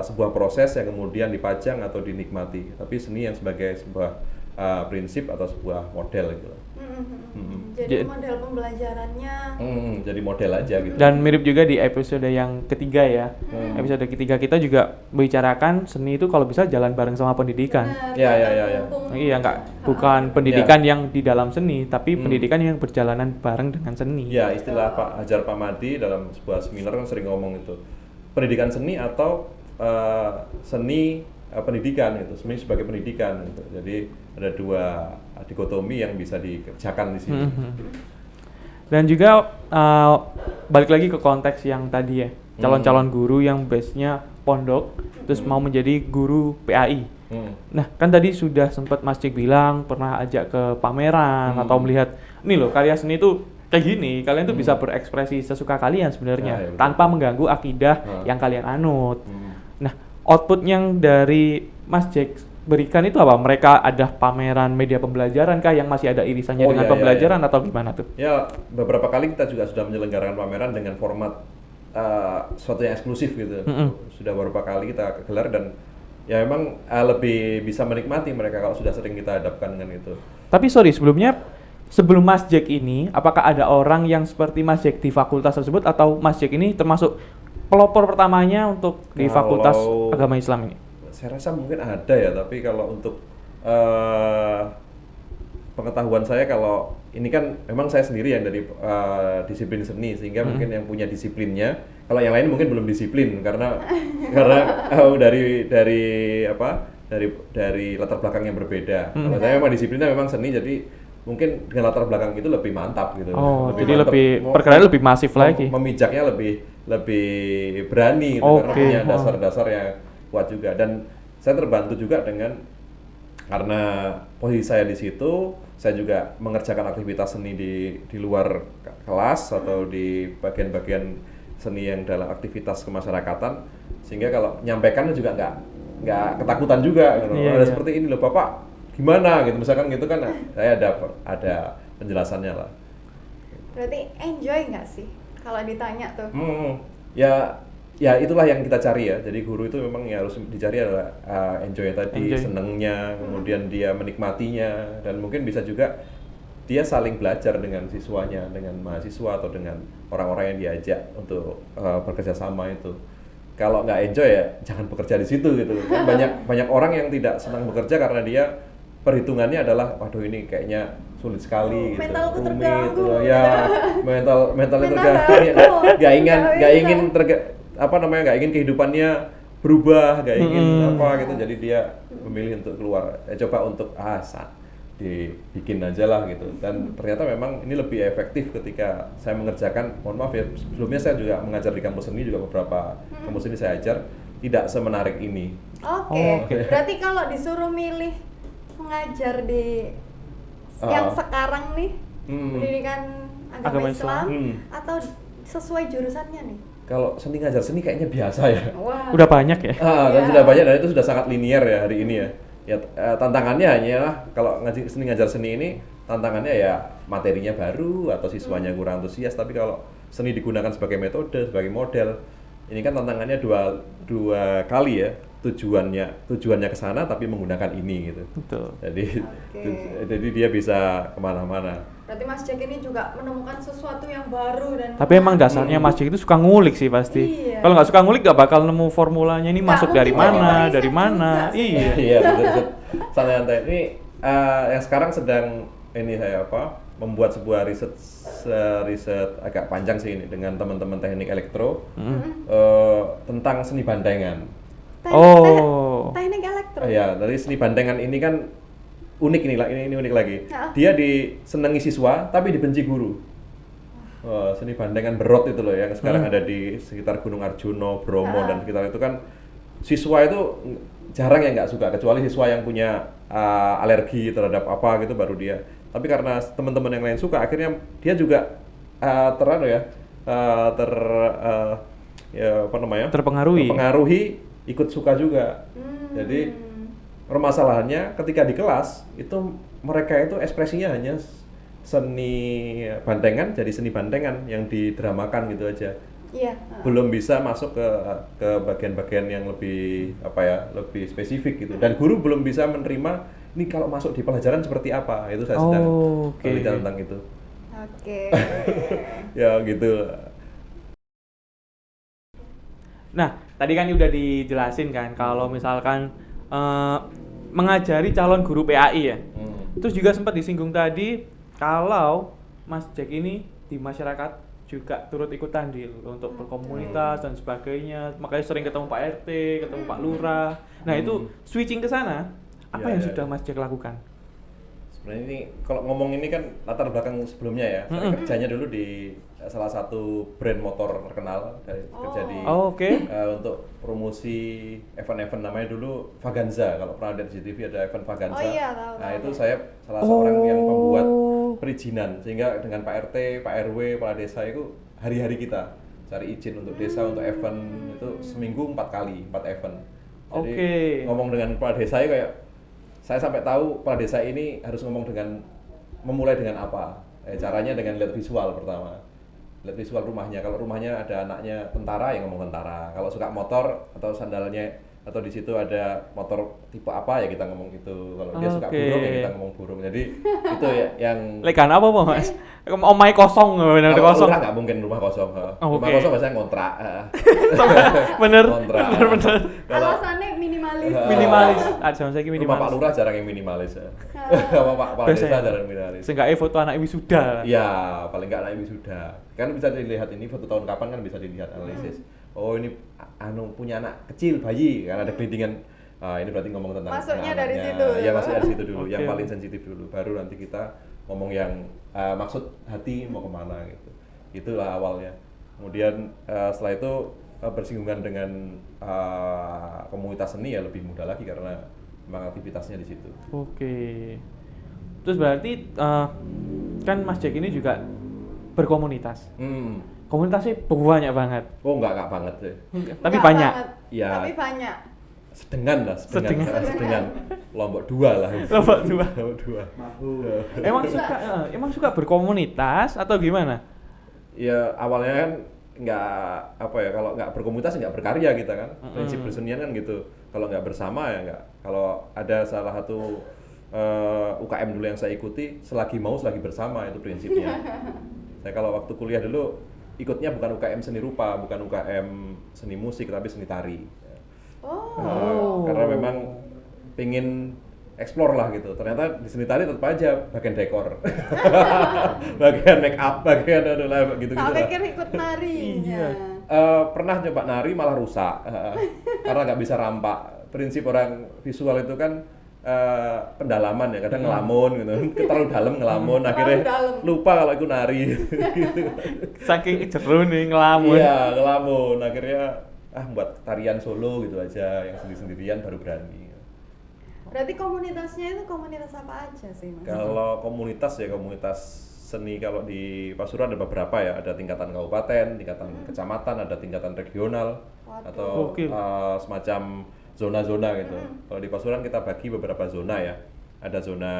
sebuah proses yang kemudian dipajang atau dinikmati. Tapi seni yang sebagai sebuah prinsip atau sebuah model gitu. Jadi model pembelajarannya. Jadi model aja gitu. Dan mirip juga di episode yang ketiga ya. Episode ketiga kita juga membicarakan seni itu kalau bisa jalan bareng sama pendidikan. Ya. Iya, bukan pendidikan yang di dalam seni, tapi pendidikan yang berjalanan bareng dengan seni. Ya, istilah Pak Hajar Pamadi dalam sebuah seminar kan sering ngomong itu. Pendidikan seni atau seni pendidikan itu, seni sebagai pendidikan gitu. Jadi ada dua dikotomi yang bisa dikerjakan di sini. Dan juga balik lagi ke konteks yang tadi ya, calon-calon guru yang base-nya pondok, terus mau menjadi guru PAI. Nah, kan tadi sudah sempat Mas Cik bilang pernah ajak ke pameran atau melihat, nih loh karya seni itu kayak gini, kalian tuh bisa berekspresi sesuka kalian sebenarnya, tanpa mengganggu akidah yang kalian anut. Nah, output yang dari Mas Jack berikan itu apa? Mereka ada pameran media pembelajaran kah yang masih ada irisannya dengan pembelajaran atau gimana tuh? Ya, beberapa kali kita juga sudah menyelenggarakan pameran dengan format sesuatu yang eksklusif gitu. Sudah beberapa kali kita gelar dan ya memang lebih bisa menikmati mereka kalau sudah sering kita hadapkan dengan itu. Tapi sorry, sebelum Mas Jack ini, apakah ada orang yang seperti Mas Jack di fakultas tersebut atau Mas Jack ini termasuk pelopor pertamanya untuk di Fakultas Agama Islam ini? Saya rasa mungkin ada ya, tapi kalau untuk pengetahuan saya, kalau ini kan memang saya sendiri yang dari disiplin seni, sehingga mungkin yang punya disiplinnya, kalau yang lain mungkin belum disiplin karena dari latar belakang yang berbeda. Kalau saya memang disiplinnya memang seni, jadi mungkin dengan latar belakang itu lebih mantap gitu. Perkara lebih masif lagi. Memijaknya lebih berani gitu, karena punya dasar-dasar yang kuat juga. Dan saya terbantu juga karena posisi saya di situ, saya juga mengerjakan aktivitas seni di luar kelas atau di bagian-bagian seni yang dalam aktivitas kemasyarakatan, sehingga kalau nyampaikan juga nggak ketakutan juga gitu. Ada seperti ini loh Bapak, gimana gitu misalkan gitu kan, saya ada penjelasannya lah. Berarti enjoy nggak sih kalau ditanya tuh? Ya itulah yang kita cari ya. Jadi guru itu memang yang harus dicari adalah enjoy tadi, senengnya, kemudian dia menikmatinya, dan mungkin bisa juga dia saling belajar dengan siswanya, dengan mahasiswa atau dengan orang-orang yang diajak untuk bekerja sama itu. Kalau nggak enjoy ya jangan bekerja di situ gitu. Kan banyak orang yang tidak senang bekerja karena dia perhitungannya adalah, waduh ini kayaknya sulit sekali gitu, rumit, ya mentalnya terganggu, nggak ingin kehidupannya berubah, nggak ingin gitu, jadi dia memilih untuk keluar, coba untuk dibikin aja lah gitu. Dan ternyata memang ini lebih efektif ketika saya mengerjakan, mohon maaf ya, sebelumnya saya juga mengajar di kampus seni, juga beberapa kampus ini saya ajar, tidak semenarik ini. Oke. Berarti kalau disuruh milih mengajar di yang sekarang nih, pendidikan agama Islam atau sesuai jurusannya nih? Kalau seni, ngajar seni kayaknya biasa ya. Udah banyak ya? Dan sudah banyak, dan itu sudah sangat linear ya hari ini ya. Tantangannya hanyalah kalau ngajar seni ini, tantangannya ya materinya baru atau siswanya kurang antusias. Tapi kalau seni digunakan sebagai metode, sebagai model, ini kan tantangannya dua kali ya. Tujuannya ke sana tapi menggunakan ini gitu. Betul. Jadi dia bisa kemana-mana. Berarti Mas Jack ini juga menemukan sesuatu yang baru dan. Tapi emang dasarnya Mas Jack itu suka ngulik sih pasti. Iya. Kalau nggak suka ngulik nggak bakal nemu formulanya ini masuk dari mana. Iya betul. Santai-santai ini yang sekarang sedang saya membuat sebuah riset agak panjang sih ini dengan teman-teman teknik elektro tentang seni bandengan. Teknik elektro. Ya, dari seni bandengan ini kan unik ini unik lagi. Dia disenangi siswa tapi dibenci guru. seni bandengan Berot itu loh yang sekarang ada di sekitar Gunung Arjuno, Bromo dan sekitar itu kan siswa itu jarang yang nggak suka, kecuali siswa yang punya alergi terhadap apa gitu baru dia. Tapi karena teman-teman yang lain suka, akhirnya dia juga terpengaruhi ikut suka juga. Jadi permasalahannya ketika di kelas itu mereka itu ekspresinya hanya seni bandengan, jadi seni bandengan yang didramakan gitu aja. Iya. Belum bisa masuk ke bagian-bagian yang lebih lebih spesifik gitu. Dan guru belum bisa menerima ini kalau masuk di pelajaran seperti apa. Itu saya sedang penelitian tentang itu. Oke. Ya gitu. Nah, tadi kan udah dijelasin kan kalau misalkan mengajari calon guru PAI ya. Terus juga sempat disinggung tadi kalau Mas Jack ini di masyarakat juga turut ikut andil untuk berkomunitas dan sebagainya, makanya sering ketemu Pak RT, ketemu Pak Lurah. Nah itu switching ke sana, apa yang sudah Mas Jack lakukan? Sebenarnya ini kalau ngomong ini kan latar belakang sebelumnya ya, saya kerjanya dulu di salah satu brand motor terkenal, kerja di untuk promosi event-event namanya dulu Vaganza. Kalau pernah lihat di TV ada event Vaganza. Nah itu saya salah seorang yang membuat perizinan, sehingga dengan Pak RT, Pak RW, Kepala Desa itu hari-hari kita cari izin untuk desa untuk event itu seminggu 4 event. Jadi ngomong dengan Kepala Desa kayak saya sampai tahu Kepala Desa ini harus memulai dengan apa. Caranya dengan lihat visual pertama. Lihat visual rumahnya. Kalau rumahnya ada anaknya tentara ya ngomong tentara. Kalau suka motor atau sandalnya atau di situ ada motor tipe apa ya kita ngomong gitu. Kalau dia suka burung ya kita ngomong burung. Jadi itu ya yang lekan apa Mas? Omai kosong benar kosong. Kalau nggak mungkin rumah kosong. Rumah kosong biasanya ngontrak. Bener. Kontrak. Alasannya minimalis. Minimalis. Ada saya minimalis. Rumah Pak Lurah jarang yang minimalis ya. Pak Desa jarang minimalis. Seenggaknya foto anak wisuda. Iya, paling nggak anak wisuda. Kan bisa dilihat ini foto tahun kapan kan bisa dilihat analisis. Oh ini punya anak kecil bayi kan ada gelindingan. Ini berarti ngomong tentang masuknya anaknya. dari situ. Ya masuknya dari situ dulu, yang paling sensitif dulu. Baru nanti kita ngomong yang maksud hati mau kemana gitu. Itulah awalnya. Kemudian setelah itu bersinggungan dengan komunitas seni ya lebih mudah lagi karena memang aktivitasnya di situ. Oke. Terus berarti kan Mas Jack ini juga berkomunitas. Komunitasnya banyak banget. Oh enggak banget sih. Tapi banyak. Ya. Tapi banyak. Sedengan. Lombok 2 lah. Lombok 2. Emang suka berkomunitas atau gimana? Ya awalnya kan kalau nggak berkomunitas nggak berkarya kita kan. Prinsip bersenian kan gitu. Kalau nggak bersama ya nggak. Kalau ada salah satu UKM dulu yang saya ikuti, selagi bersama itu prinsipnya. Saya kalau waktu kuliah dulu ikutnya bukan UKM seni rupa, bukan UKM seni musik, tapi seni tari. Karena memang pingin explore lah gitu. Ternyata di seni tari tetap aja bagian dekor, bagian make up, bagian gitu-gitu. Tak pikir ikut narinya. Pernah coba nari malah rusak karena nggak bisa rampak. Prinsip orang visual itu kan pendalaman ya, kadang ngelamun gitu, terlalu dalam ngelamun, akhirnya lupa kalau itu nari gitu. Saking jeru nih ngelamun. Iya, ngelamun, akhirnya buat tarian solo gitu aja, yang sendiri-sendirian baru berani. Berarti komunitasnya itu komunitas apa aja sih Mas? Kalau komunitas seni kalau di Pasuruan ada beberapa ya, ada tingkatan kabupaten, tingkatan kecamatan, ada tingkatan regional. Atau semacam zona-zona gitu. Kalau di Pasuruan kita bagi beberapa zona ya. Ada zona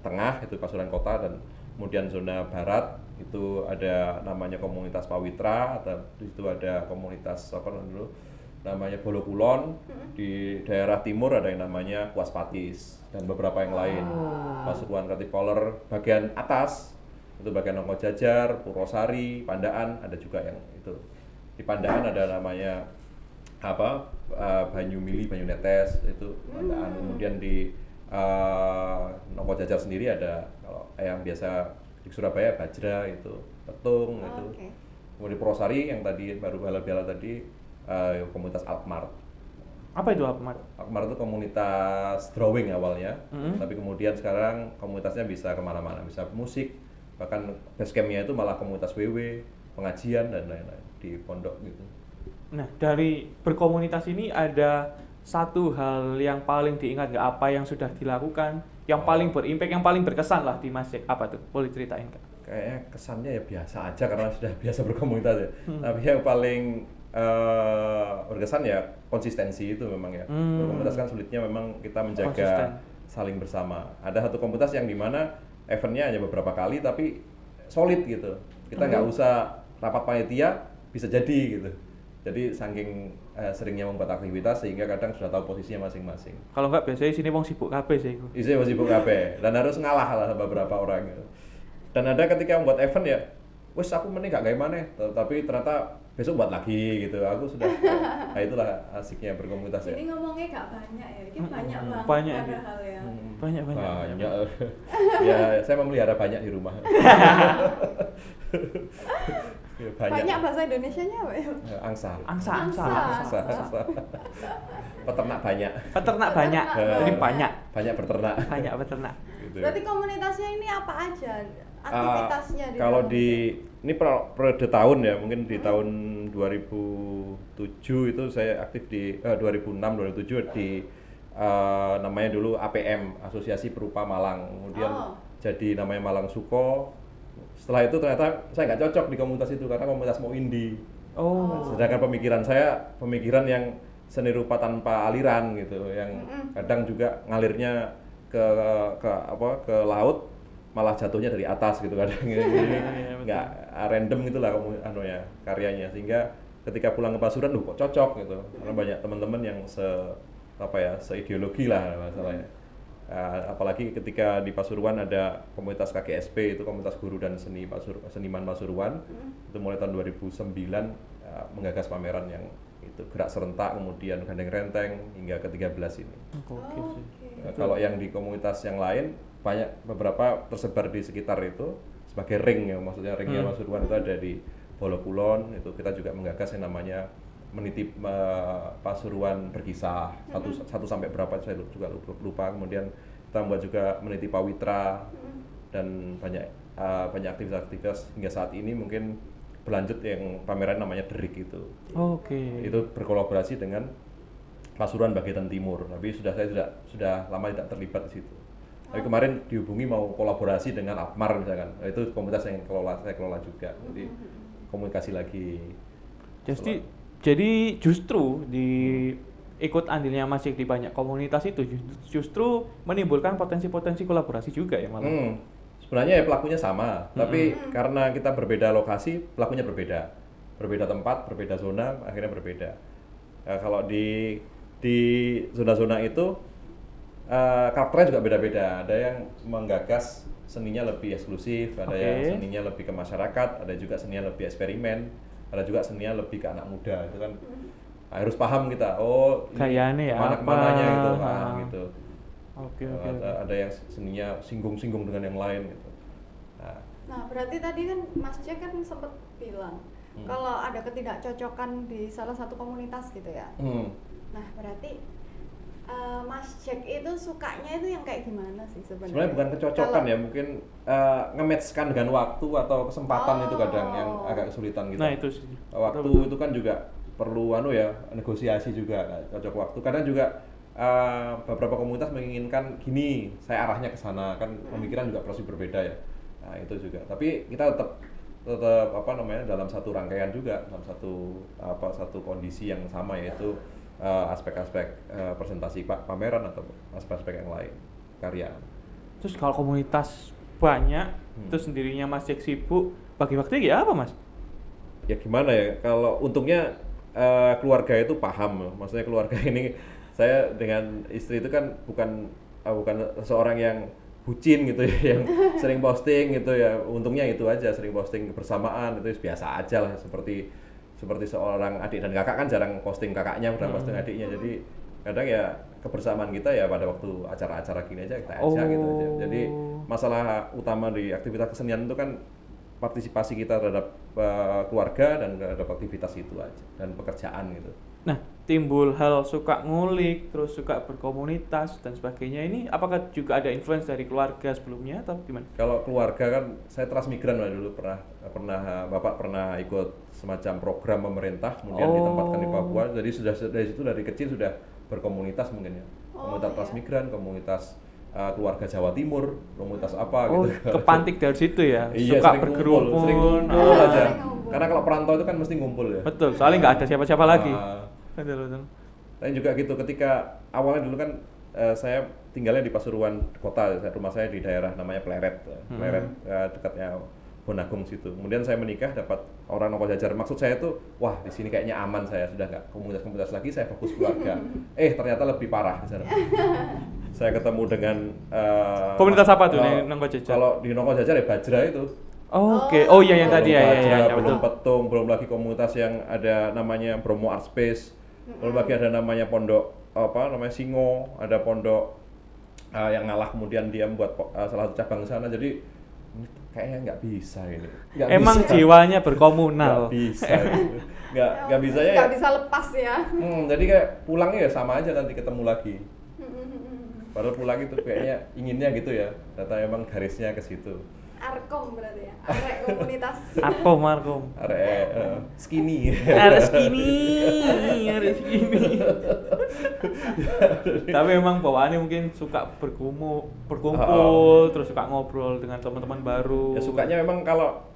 tengah itu Pasuruan Kota, dan kemudian zona barat itu ada namanya komunitas Pawitra, atau di situ ada komunitas namanya Bolo Kulon. Di daerah timur ada yang namanya Kuaspatis dan beberapa yang lain. Pasuruan Creative Color bagian atas itu bagian Nongkojajar, Purwosari, Pandaan ada juga yang itu. Di Pandaan ada namanya Banyu Mili, Banyu Netes itu Pandaan. Kemudian di Nongkojajar sendiri ada kalau yang biasa di Surabaya Bajra itu, Petung itu. Kemudian di Purwosari yang tadi baru Bala-Bala tadi komunitas Alkmart. Apa itu Alkmart? Alkmart itu komunitas drawing awalnya, tapi kemudian sekarang komunitasnya bisa kemana-mana, bisa musik, bahkan basecampnya itu malah komunitas WW, pengajian dan lain-lain di pondok gitu. Nah, dari berkomunitas ini ada satu hal yang paling diingat nggak, apa yang sudah dilakukan, yang paling berimpact, yang paling berkesan lah di Mas Jack, apa tuh? Boleh ceritain Kak? Kayaknya kesannya ya biasa aja karena sudah biasa berkomunitas ya. Tapi yang paling berkesan ya konsistensi itu memang ya. Berkomunitas kan sulitnya memang kita menjaga saling bersama. Ada satu komunitas yang dimana eventnya hanya beberapa kali tapi solid gitu. Kita nggak usah rapat panitia bisa jadi gitu. Jadi saking seringnya membuat aktivitas sehingga kadang sudah tahu posisinya masing-masing. Kalau nggak biasanya sini wong sibuk kabeh sih. Isinya masih sibuk kabeh dan harus ngalah lah sama beberapa orang gitu. Dan ada ketika membuat event ya, wes aku mending gak kayak mana, tapi ternyata besok buat lagi gitu. Aku sudah, nah itulah asiknya berkomunitas ya. Ini ngomongnya gak banyak ya, ini banyak banget banyak padahal ya. Banyak. Ya, saya memelihara banyak di rumah. Ya, banyak bahasa Indonesianya apa ya? Angsa. Angsa. Peternak banyak. Peternak banyak. Jadi banyak Berternak. Banyak peternak. Gitu. Berarti komunitasnya ini apa aja? Aktivitasnya di kalau dalam di ini periode tahun ya, mungkin di tahun 2007 itu saya aktif di 2006 2007 di namanya dulu APM, Asosiasi Perupa Malang. Kemudian jadi namanya Malang Suko. Setelah itu ternyata saya nggak cocok di komunitas itu karena komunitas mau indie. Sedangkan pemikiran saya pemikiran yang seni rupa tanpa aliran gitu, yang kadang juga ngalirnya ke laut malah jatuhnya dari atas gitu kadang. Nggak random gitulah karyanya, sehingga ketika pulang ke Pasuruan kok cocok gitu karena banyak teman-teman yang seideologi lah masalahnya. Apalagi ketika di Pasuruan ada komunitas KGSP, itu komunitas guru dan seniman Pasuruan. Itu mulai tahun 2009 menggagas pameran yang itu gerak serentak, kemudian gandeng renteng hingga ke-13 ini. Kalau yang di komunitas yang lain beberapa tersebar di sekitar itu sebagai ring ya, maksudnya ringnya Pasuruan itu ada di Bolokulon. Itu kita juga menggagas yang namanya menitip Pasuruan berkisah, satu sampai berapa saya juga lupa. Kemudian kita membuat juga menitip Pawitra dan banyak aktivitas hingga saat ini mungkin berlanjut yang pameran namanya Derik itu. Itu berkolaborasi dengan Pasuruan Bagian Timur. Tapi saya sudah lama tidak terlibat di situ. Tapi kemarin dihubungi mau kolaborasi dengan Apmar misalkan. Itu komunitas yang saya kelola juga. Jadi komunikasi lagi. Jadi justru di ikut andilnya Mas Jack di banyak komunitas itu justru menimbulkan potensi-potensi kolaborasi juga ya malah. Sebenarnya ya pelakunya sama, tapi karena kita berbeda lokasi, pelakunya berbeda tempat, berbeda zona, akhirnya berbeda. Kalau di zona-zona itu karakternya juga beda-beda. Ada yang menggagas seninya lebih eksklusif, ada yang seninya lebih ke masyarakat, ada juga seninya lebih eksperimen, ada juga seninya lebih ke anak muda. Itu kan harus paham kita. Kayaknya ya kemananya gitu, gitu. Ada yang seninya singgung-singgung dengan yang lain gitu. Nah, berarti tadi kan Mas Jack kan sempat bilang kalau ada ketidakcocokan di salah satu komunitas gitu ya. Nah, berarti Mas Jack itu sukanya itu yang kayak gimana sih sebenarnya? Sebenarnya bukan kecocokan ya, mungkin nge-match-kan dengan waktu atau kesempatan itu kadang yang agak kesulitan gitu. Nah, itu sih. Waktu itu kan juga perlu negosiasi juga, cocok waktu. Kadang juga beberapa komunitas menginginkan gini, saya arahnya ke sana, kan pemikiran juga pasti berbeda ya. Nah, itu juga. Tapi kita tetap dalam satu rangkaian juga, dalam satu kondisi yang sama, yaitu aspek-aspek presentasi pameran atau aspek-aspek yang lain, karya. Terus kalau komunitas banyak, terus sendirinya Mas Jack sibuk, bagi waktu ya apa Mas? Ya gimana ya, kalau untungnya keluarga itu paham, maksudnya keluarga ini, saya dengan istri itu kan bukan seorang yang bucin gitu ya, yang sering posting gitu ya. Untungnya itu aja, sering posting bersamaan, itu biasa aja lah, seperti seorang adik dan kakak kan jarang posting kakaknya, udah posting adiknya. Jadi kadang ya kebersamaan kita ya pada waktu acara-acara gini aja kita ajak gitu aja. Jadi masalah utama di aktivitas kesenian itu kan partisipasi kita terhadap keluarga dan terhadap aktivitas itu aja dan pekerjaan gitu. Nah, timbul hal suka ngulik, terus suka berkomunitas dan sebagainya. Ini apakah juga ada influence dari keluarga sebelumnya atau gimana? Kalau keluarga kan saya transmigran lah dulu Bapak pernah ikut semacam program pemerintah kemudian ditempatkan di Papua. Jadi sudah dari situ dari kecil sudah berkomunitas mungkin ya. Komunitas transmigran, komunitas keluarga Jawa Timur, komunitas apa gitu. Kepantik dari situ ya. Iya, suka berkerumun, sering ngumpul aja. Karena kalau perantau itu kan mesti ngumpul ya. Betul, soalnya nggak ada siapa-siapa lagi. Betul. Dan juga gitu, ketika awalnya dulu kan saya tinggalnya di Pasuruan kota, rumah saya di daerah namanya Pleret, dekatnya Bonagung situ. Kemudian saya menikah, dapat orang Nopo Jajar. Maksud saya itu, wah di sini kayaknya aman, saya sudah nggak komunitas lagi, saya fokus keluarga. Ternyata lebih parah di sana. Saya ketemu dengan komunitas apa tuh nih Nopo Jajar? Kalau di Nopo Jajar ya Bajra itu. Oke. Oh iya yang tadi ya, belum betul. Petung, belum lagi komunitas yang ada namanya Bromo Art Space. Belum lagi ada namanya pondok Singo, ada pondok yang ngalah kemudian dia membuat salah satu cabang sana. Jadi kayaknya nggak bisa ini. Emang bisa. Jiwanya berkomunal. Nggak bisa. Nggak bisa ya. Nggak bisa lepas ya. Jadi kayak pulangnya ya sama aja nanti ketemu lagi. Padahal pulang itu kayaknya inginnya gitu ya. Ternyata emang garisnya ke situ. Arkom berarti ya, arek komunitas. Arkom. Arek skinny. Arek skinny. Tapi emang bawaannya mungkin suka berkumpul, terus suka ngobrol dengan teman-teman baru. Ya sukanya memang kalau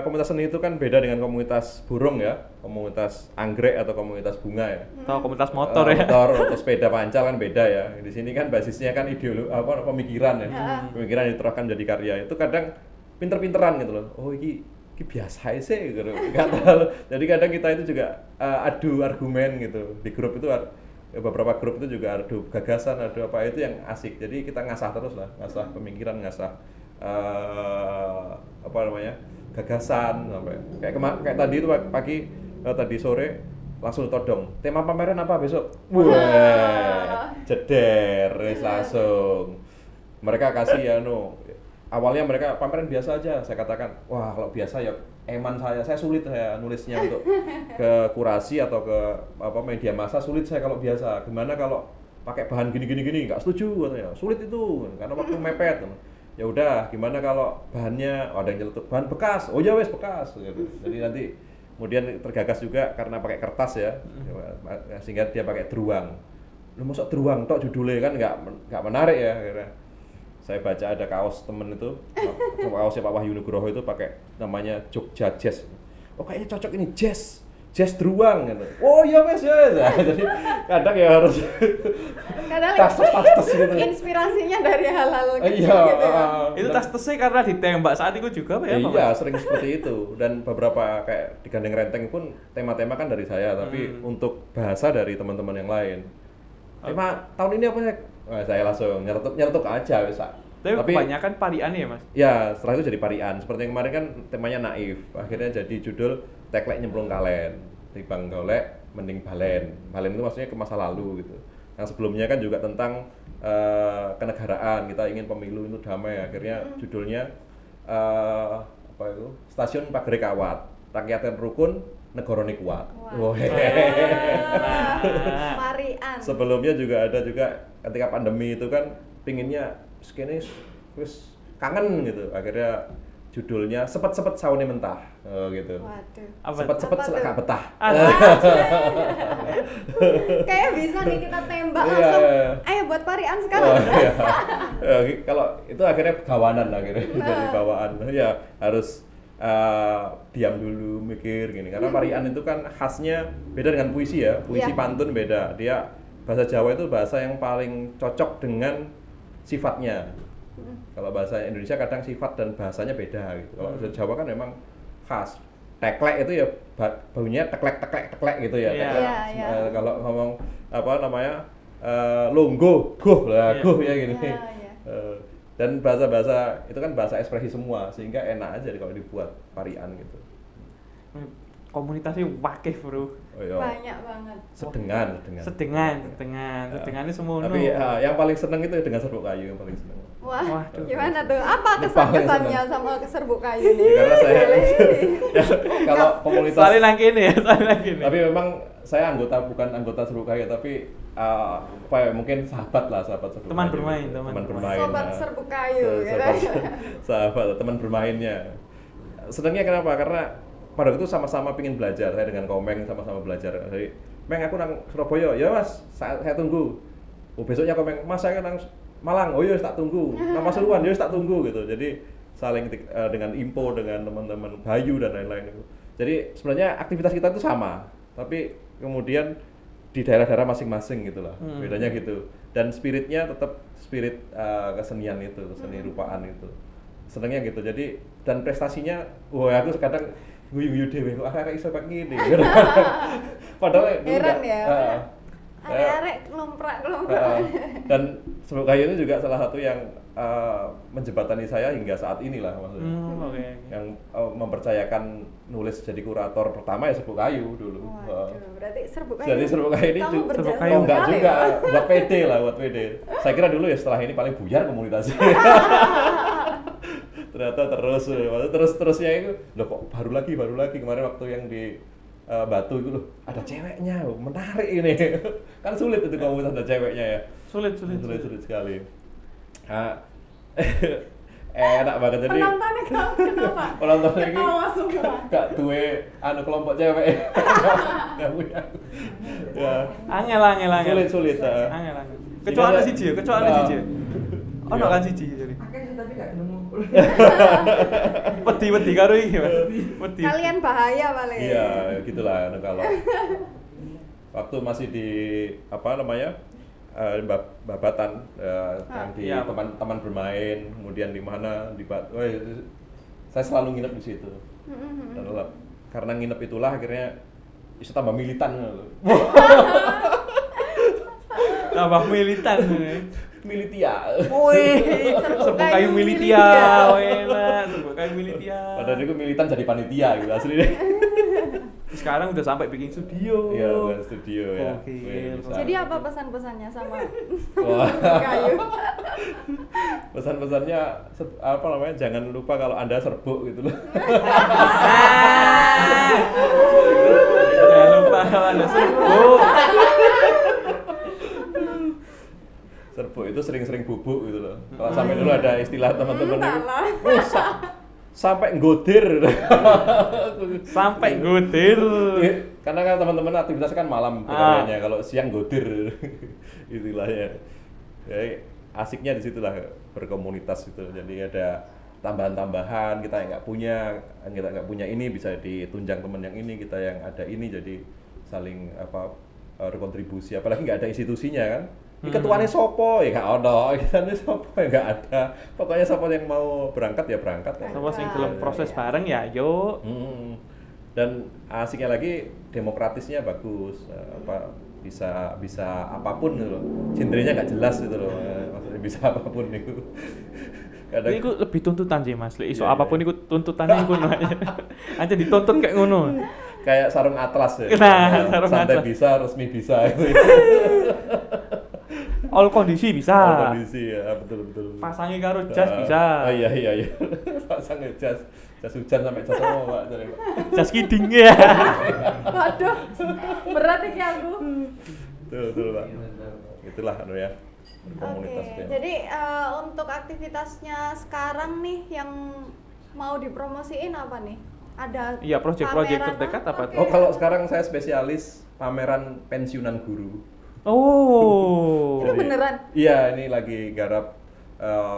komunitas seni itu kan beda dengan komunitas burung ya, komunitas anggrek atau komunitas bunga ya. Atau komunitas motor ya. Motor atau sepeda pancal kan beda ya. Di sini kan basisnya kan ideologi pemikiran ya. Pemikiran diterapkan jadi karya. Itu kadang pinter-pinteran gitu loh. Oh ini biasa sih gitu. Jadi kadang kita itu juga adu argumen gitu. Di grup itu beberapa grup itu juga adu gagasan, adu apa itu yang asik. Jadi kita ngasah terus lah, ngasah pemikiran, ngasah gagasan sampai kayak tadi itu pagi tadi sore langsung todong tema pameran apa besok. Wah, jeder langsung mereka kasih awalnya mereka pameran biasa aja, saya katakan wah kalau biasa ya saya sulit saya nulisnya untuk ke kurasi atau ke media massa, sulit saya kalau biasa. Gimana kalau pakai bahan gini nggak setuju katanya, sulit itu karena waktu mepet. Ya udah, gimana kalau bahannya ada yang nyeletuk bahan bekas, oh ya wes bekas gitu. Jadi nanti kemudian tergagas juga karena pakai kertas ya, sehingga dia pakai druang. Lu masuk druang tok judulnya kan nggak menarik ya. Akhirnya saya baca ada kaos temen itu, kaosnya Pak Wahyu Nugroho itu pakai namanya Jogja Jazz. Oh kayaknya cocok ini jazz druang gitu. Oh iya wes ya. Jadi kadang ya harus tas gitu. Inspirasinya dari hal-hal kecil gitu ya. Itu tas-tasnya karena ditembak saat itu juga apa ya? Iya, sering seperti itu. Dan beberapa kayak di Gandeng Renteng pun tema-tema kan dari saya, tapi untuk bahasa dari teman-teman yang lain. Tema tahun ini apa ya? Saya langsung nyeretuk aja wes. Tapi kebanyakan parian ya, Mas? Ya, setelah itu jadi parian. Seperti yang kemarin kan temanya naif. Akhirnya jadi judul Teklek Nyemplung Kalen. Tibang golek mending balen. Balen itu maksudnya ke masa lalu gitu. Yang sebelumnya kan juga tentang kenegaraan. Kita ingin pemilu itu damai. Akhirnya judulnya Stasiun Pagere Kawat. Rakyatan rukun, negarane kuat. Parian. Sebelumnya juga ada ketika pandemi itu kan pinginnya skene wis kangen gitu. Akhirnya judulnya sepet-sepet saune mentah. Gitu. Waduh. Sepet-sepet selak betah. Kayak bisa nih kita tembak langsung. Ayo buat parian sekarang. Kalau itu akhirnya gawanan akhirnya jadi bawaan. Ya harus diam dulu mikir gini. Karena parian itu kan khasnya beda dengan puisi ya. Puisi pantun beda. Dia bahasa Jawa itu bahasa yang paling cocok dengan sifatnya. Kalau bahasa Indonesia kadang sifat dan bahasanya beda gitu. Kalau bahasa Jawa kan memang khas. Teklek itu ya baunya teklek gitu ya. Kalau ngomong longgo, goh ya gini. Dan bahasa itu kan bahasa ekspresi semua sehingga enak aja kalau dibuat parian gitu. komunitasnya wakeh bro. Oh, iya. Banyak banget. Sedengan. Sedengannya semono. Tapi yang paling seneng itu dengan serbuk kayu yang paling seneng. Wah, Waduh. gimana tuh? Apa Ini paling kesan-kesannya seneng. sama serbuk kayu nih? Karena saya kalau komunitas Saling nang kene ya, saling nang kene. tapi memang saya bukan anggota serbuk kayu tapi apa ya, mungkin sahabat serbuk Teman kayu. bermain. Sobat serbuk kayu, gitu. sahabat, teman bermainnya. Senangnya kenapa? Karena pada waktu itu sama-sama pingin belajar. Saya dengan Komeng sama-sama belajar. Jadi, Meng aku nang Surabaya, ya mas, saya tunggu. Oh besoknya Komeng, mas saya nang Malang, oh iya tak tunggu. Nama Pasuruan, ya tak tunggu gitu. Jadi saling dengan Impo, dengan teman-teman Bayu dan lain-lain itu. Jadi sebenarnya aktivitas kita itu sama, tapi kemudian di daerah-daerah masing-masing gitulah. Bedanya gitu. Dan spiritnya tetap spirit kesenian itu, seni rupaan itu. Senengnya gitu. Jadi dan prestasinya, wah aku kadang guyu-guyu dhewe kok arek iso kayak gini. Padahal Heran ya. Arek-arek kelomprak. Dan serbuk kayu itu juga salah satu yang menjembatani saya hingga saat inilah maksudnya. Okay. Yang mempercayakan nulis jadi kurator pertama ya serbuk kayu dulu. Waduh, berarti serbuk kayu. Jadi serbuk kayu ini kamu berjasa Serbuk kayu. oh enggak sekali, juga Mas. buat PD lah, buat PD. Saya kira dulu ya setelah ini paling buyar komunitasnya. Ternyata terusnya itu loh kok baru lagi kemarin waktu yang di Batu itu loh ada ceweknya, menarik ini. Kan sulit itu komunitas ada ceweknya ya. Sulit Sekali. Enak banget jadi. Penontonnya kenapa? Penontonnya ini Ketawa semua. gak duwe kelompok cewek. Gak punya. Ya. Angel. Sulit. Angel. Kecuali ana siji. Ono Iya. kan siji jadi. Akeh sih tapi gak ketemu. Wedi karo iki, Mas. Wedi. Kalian bahaya paling. Iya, gitulah kalau waktu masih di apa namanya? Babatan yang di Iya. teman-teman bermain, kemudian di mana saya selalu nginep di situ. Dan karena nginep itulah akhirnya bisa tambah militan loh. Tambah militan. Militia. Wih, serbuk kayu militia, enak, serbuk kayu militia. Padahal itu militan jadi panitia gitu asli deh. Sekarang udah sampai bikin studio. Iya, bukan studio ya. Oke. Bisa. Jadi apa pesan-pesannya sama Wah. kayu? Pesan-pesannya apa namanya? Jangan lupa kalau Anda serbuk gitu loh. Jangan lupa kalau Anda serbuk. Serbuk itu sering-sering bubuk gitu loh. Kalau sampai dulu ada istilah teman-teman itu, sampai nggodir. Sampai godir. Karena kan teman-teman aktivitasnya kan malam pegawainya, kalau siang godir istilahnya. Jadi asiknya di situlah berkomunitas itu. Jadi ada tambahan-tambahan, kita yang nggak punya ini bisa ditunjang teman yang ini, kita yang ada ini jadi saling berkontribusi. Apalagi nggak ada institusinya kan. Ketuanya sopo ya nggak ada, ketuanya sopo ya nggak ada. Pokoknya sopo yang mau berangkat ya berangkat. Sama sing gelem proses bareng ya, yuk. Dan asiknya lagi demokratisnya bagus, bisa apapun gitu loh. Genrenya nggak jelas gitu loh, maksudnya bisa apapun itu. Kadang Iku lebih tuntutan sih Mas, iso Iya, apapun iku tuntutannya iku ngono aja. Aja dituntut kayak ngono. kayak sarung atlas ya. Nah, sarung santai atlas. bisa, resmi bisa gitu. All kondisi bisa. Kondisi ya, betul. Pasangi karo jas bisa. Oh iya. Pasang jas hujan sampai jas semua, Pak. Jadi, Pak. Jas kiding ya. Waduh, berat iki aku. Betul, Pak. Itulah ya. Oke, Komunitas ya. jadi untuk aktivitasnya sekarang nih yang mau dipromosiin apa nih? Ada Iya, proyek-proyek pameran terdekat apa tuh? Oh, kalau sekarang saya spesialis pameran pensiunan guru. Oh. Itu beneran? Iya, ini lagi garap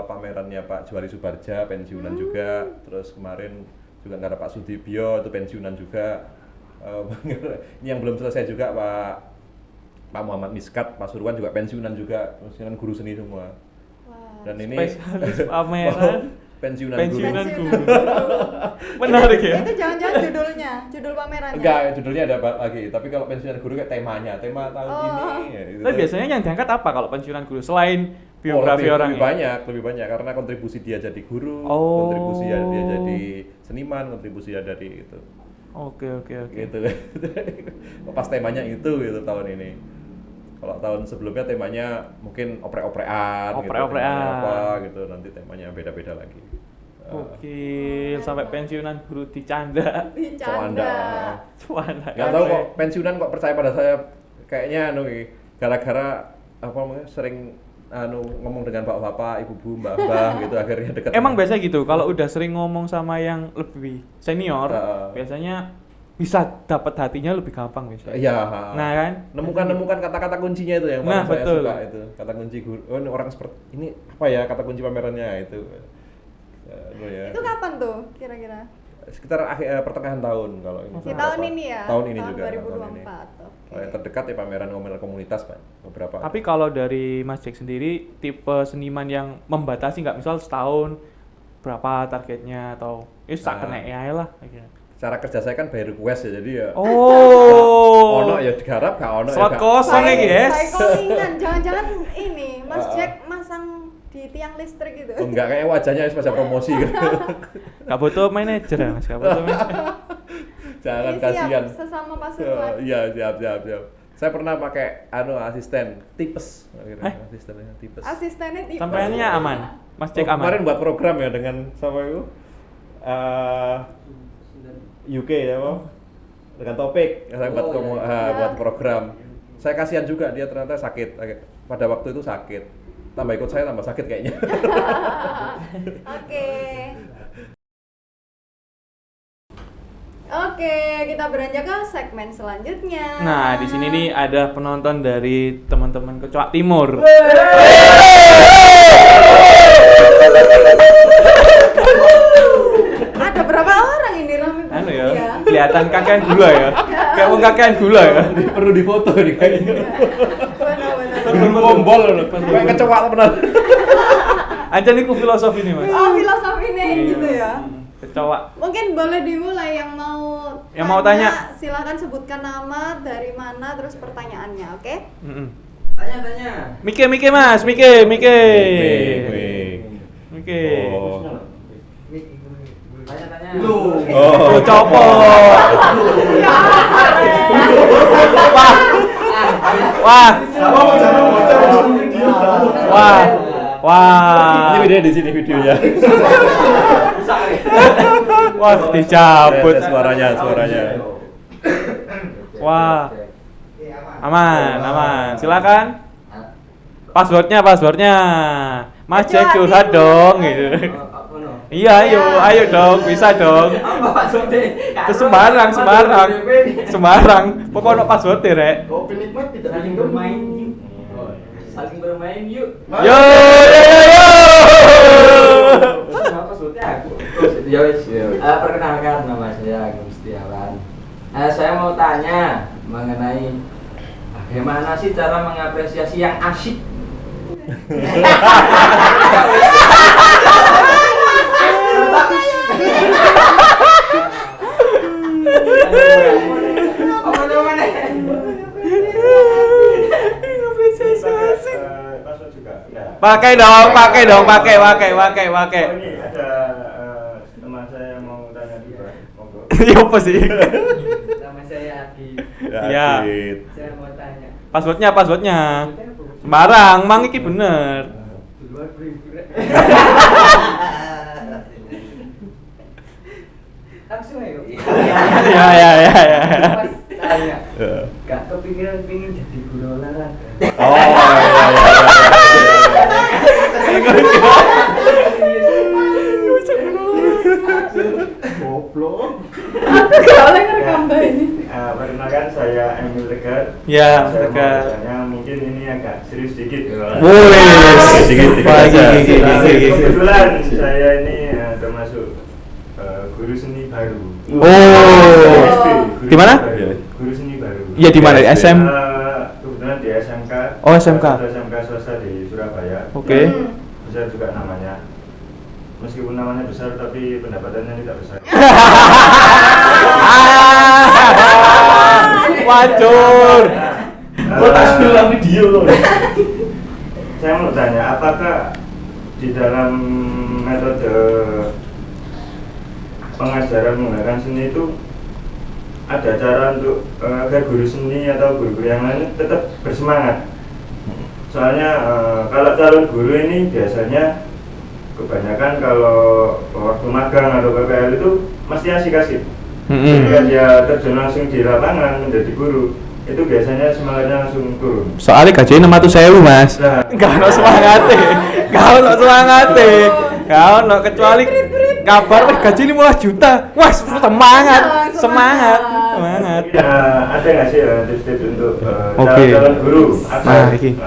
pamerannya Pak Juwari Subarja, pensiunan juga. Terus kemarin juga garap Pak Sudibyo, itu pensiunan juga. Ini yang belum selesai juga Pak Muhammad Miskat, Pasuruan juga pensiunan guru seni semua. Wah. Dan ini Spesialis pameran pensiunan pensiunan guru. guru. Menarik ya. Itu jangan-jangan judul pamerannya? Enggak, judulnya ada lagi. Tapi kalau pensiunan guru kayak tema tahun ini. Ya, itu Tapi biasanya yang diangkat apa kalau pensiunan guru selain biografi orang lebih banyak karena kontribusi dia jadi guru, Oh. kontribusi dia jadi seniman, kontribusi dia dari itu. Oke. Gitu. Pas temanya itu gitu tahun ini. Kalau tahun sebelumnya temanya mungkin oprek-oprekan gitu, temanya apa gitu, nanti temanya beda-beda lagi. Oke, sampai pensiunan guru dicanda. Dicanda. Nggak tahu kok pensiunan kok percaya pada saya, kayaknya gara-gara apa namanya sering ngomong dengan bapak-bapak, ibu-ibu, mbak-mbak gitu akhirnya dekat. Emang biasa gitu, kalau udah sering ngomong sama yang lebih senior, biasanya bisa dapat hatinya lebih gampang biasanya. Iya. Nah kan, nemukan kata-kata kuncinya itu yang paling saya betul. suka itu. Kata kunci guru. Oh, ini orang seperti ini apa ya kata kunci pamerannya itu. Ya. Itu kapan tuh kira-kira? Sekitar pertengahan tahun kalau ini. Di tahun ini ya? Tahun ini tahun juga. 2024. Kalau yang terdekat ya pameran komunitas Pak, beberapa. tapi kalau dari Mas Jack sendiri, tipe seniman yang membatasi nggak, misal setahun berapa targetnya atau tak kena AI lah kayak. Cara kerja saya kan by request ya, jadi ya Oh. ono ya digarap, gak ono slot ya. kosong ya guys. By callingan, jangan-jangan ini Mas Jack masang di tiang listrik gitu. Oh, enggak, kayak wajahnya semacam promosi gitu. Gak butuh manajer ya Mas, gak butuh manajer. Jangan Ini kasihan. siap, sesama pasukan. Iya, siap. Saya pernah pakai asisten tipes, asistennya tipes. Asistennya tipes. Sampaiannya aman, Mas Jack aman. Kemarin buat program ya dengan sama itu UK ya, Bang. Dengan topik saya buat program. Saya kasihan juga dia ternyata sakit. Pada waktu itu sakit. Tambah ikut saya tambah sakit kayaknya. Oke, kita beranjak ke segmen selanjutnya. Nah, di sini nih ada penonton dari teman-teman Kecoak Timur. Ada berapa orang ini Rami? Anu ya, kelihatan kakean gula ya. Kayak mau kakean gula ya. Perlu difoto nih kayaknya. Benar. Perlu ngombol loh. Kayak kecoak benar. Aja niku filosofi nih Mas. Oh, filosofinya gitu ya. Kecoak. Mungkin boleh dimulai yang mau tanya. Silakan sebutkan nama, dari mana, terus pertanyaannya, oke? Tanya. Mike Mas, Mike. Oh. Tanya. Oh, copot. Wah. Ini videonya di sini videonya. Wah, dicabut. Suaranya. Wah. Aman. Silakan. Passwordnya. Mas Jack curhat dong gitu. Iya, ayo dong, bisa dong. Terus sembarang. Pokoknya passwordnya, Rek. Penikmat tidak saling bermain. Saling bermain yuk. Yo. Perkenalkan, nama saya Agung Setiawan. Saya mau tanya mengenai bagaimana sih cara mengapresiasi yang asik. Pakai dong. Oh, ini ada teman saya yang mau tanya juga. Monggo. Ya apa sih? Nama saya Adi. Iya. Saya mau tanya. Passwordnya. Sembarang, mang iki bener. Duluan beri. Langsung ayo. Ya. Mas tanya. Gak kepikiran pingin jadi guru olahraga. Oh, Goblok. Aku gak boleh ngerekam ini. Perkenalkan saya Emil Tegar. Ya, Saya mau Tegar. bertanya, mungkin ini agak serius sedikit. Sedikit Kebetulan saya ini termasuk guru seni baru. Di mana? Guru seni baru. Iya, di mana? SM. Kebetulan di SMK. Oh, SMK. SMK swasta di Surabaya. Oke. Besar juga namanya. Meskipun namanya besar tapi pendapatannya tidak besar. Wacur. Kok tak bilang video loh. Saya mau tanya, apakah di dalam metode pengajaran menggunakan seni itu ada cara untuk agar guru seni atau guru-guru yang lain tetap bersemangat. Soalnya kalau calon guru ini biasanya kebanyakan kalau waktu magang atau PPL itu mesti asik-asik. Ketika dia terjun langsung di lapangan menjadi guru, itu biasanya semangatnya langsung turun. Soalnya gajinya 600.000 mas. Nah, Gak ono semangate, gak ono kecuali kabar gaji 15 juta. Wah semangat. Ya, ada nggak sih tips-tips untuk Oke. calon guru agar Nah, iki.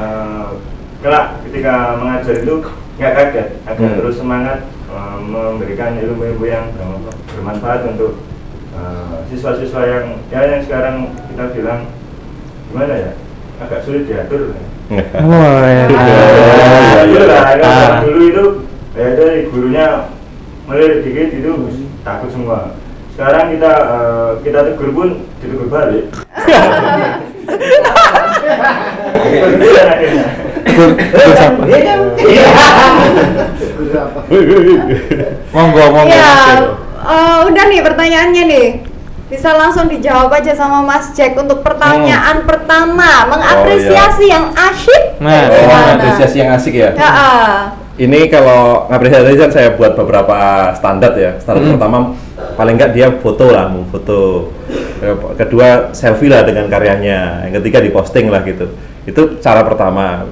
kelak ketika mengajar itu nggak kaget, agar terus semangat memberikan ilmu-ilmu yang bermanfaat untuk siswa-siswa yang sekarang kita bilang gimana ya, agak sulit diatur. Wah, Iya, dulu itu dari gurunya melirik dikit itu takut semua. Sekarang kita tegur pun ditegur balik. Monggo. Iya, udah nih pertanyaannya nih. Bisa langsung dijawab aja sama Mas Jack untuk pertanyaan pertama, mengapresiasi yang asyik. Nah, gimana? Apresiasi yang asik ya. Ya, Ini kalau ngapresiasi kan saya buat beberapa standar ya. Standar pertama paling enggak dia foto lah, mau foto. Kedua selfie lah dengan karyanya. Yang ketiga diposting lah gitu. Itu cara pertama.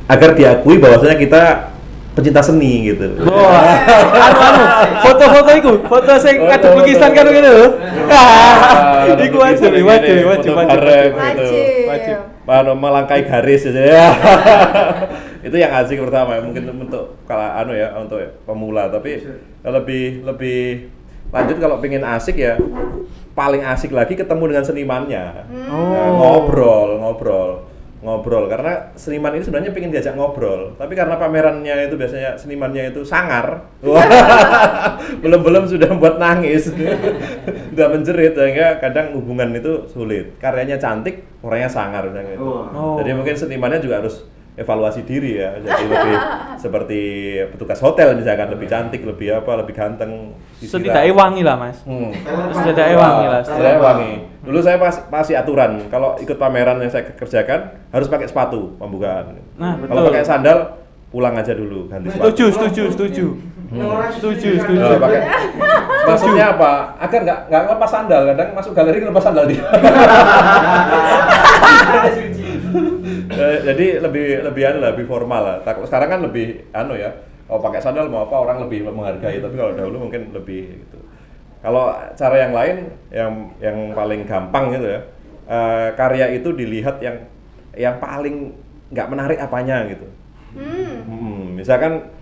Agar diakui bahwasanya kita pecinta seni gitu. wah, foto-foto itu, foto sing ngadep lukisan kan gitu. Iku wajib. Melangkai garis gitu ya. Itu yang asik pertama, mungkin untuk kalau untuk pemula, tapi lebih lanjut kalau pengen asik ya paling asik lagi ketemu dengan senimannya. Ngobrol karena seniman ini sebenarnya pengen diajak ngobrol, tapi karena pamerannya itu biasanya senimannya itu sangar. belum sudah membuat nangis. Sudah menjerit, sehingga kadang hubungan itu sulit. Karyanya cantik, orangnya sangar gitu. Jadi mungkin senimannya juga harus evaluasi diri ya, jadi lebih seperti petugas hotel misalkan, lebih cantik, lebih ganteng. Setidaknya wangi lah mas. Setidaknya wangi. Dulu saya pasti aturan, kalau ikut pameran yang saya kerjakan harus pakai sepatu pembukaan. Nah, betul. Kalau pakai sandal pulang aja dulu, ganti sepatu. Setuju. Maksudnya apa? Agar nggak lepas sandal, kadang masuk galeri lepas sandal dia. Jadi lebih formal lah. Sekarang kan lebih kalau pakai sandal mau apa orang lebih menghargai, tapi kalau dahulu mungkin lebih gitu. Kalau cara yang lain yang paling gampang gitu ya, karya itu dilihat yang paling nggak menarik apanya gitu. Misalkan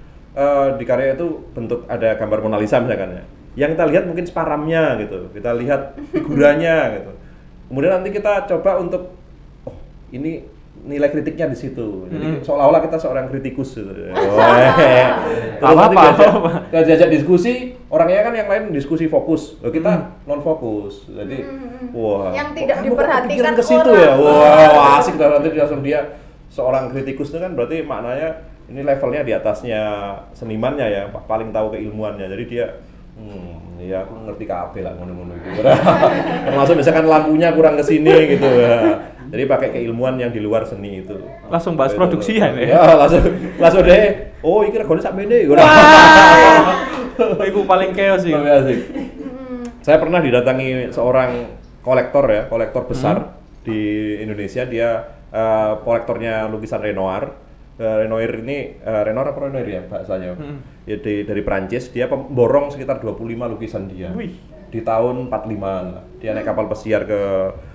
di karya itu bentuk ada gambar Mona Lisa misalkan ya. Yang kita lihat mungkin sparamnya gitu, kita lihat figuranya gitu. Kemudian nanti kita coba untuk ini nilai kritiknya di situ. Jadi seolah-olah kita seorang kritikus gitu. Terus diajak diskusi, orangnya kan yang lain diskusi fokus. Kita non fokus. Jadi yang tidak diperhatikan ke situ ya. Wah, asik nanti langsung dia seorang kritikus itu kan berarti maknanya ini levelnya di atasnya senimannya ya, paling tahu keilmuannya. Jadi dia ya aku ngerti kabeh lah ngono-ngono gitu. Termasuk misalkan lampunya kurang ke sini gitu. Jadi pakai keilmuan yang di luar seni itu. Langsung bahas produksian ya. Ya, langsung deh. Oh, iki regane sakmene. Iku paling chaos sih. Saya pernah didatangi seorang kolektor besar di Indonesia. Dia kolektornya lukisan Renoir. Renoir ini Renoir apa Renoir ya bahasanya? Ya dari Prancis. Dia borong sekitar 25 lukisan dia. Di tahun 45-an lah. Dia naik kapal pesiar ke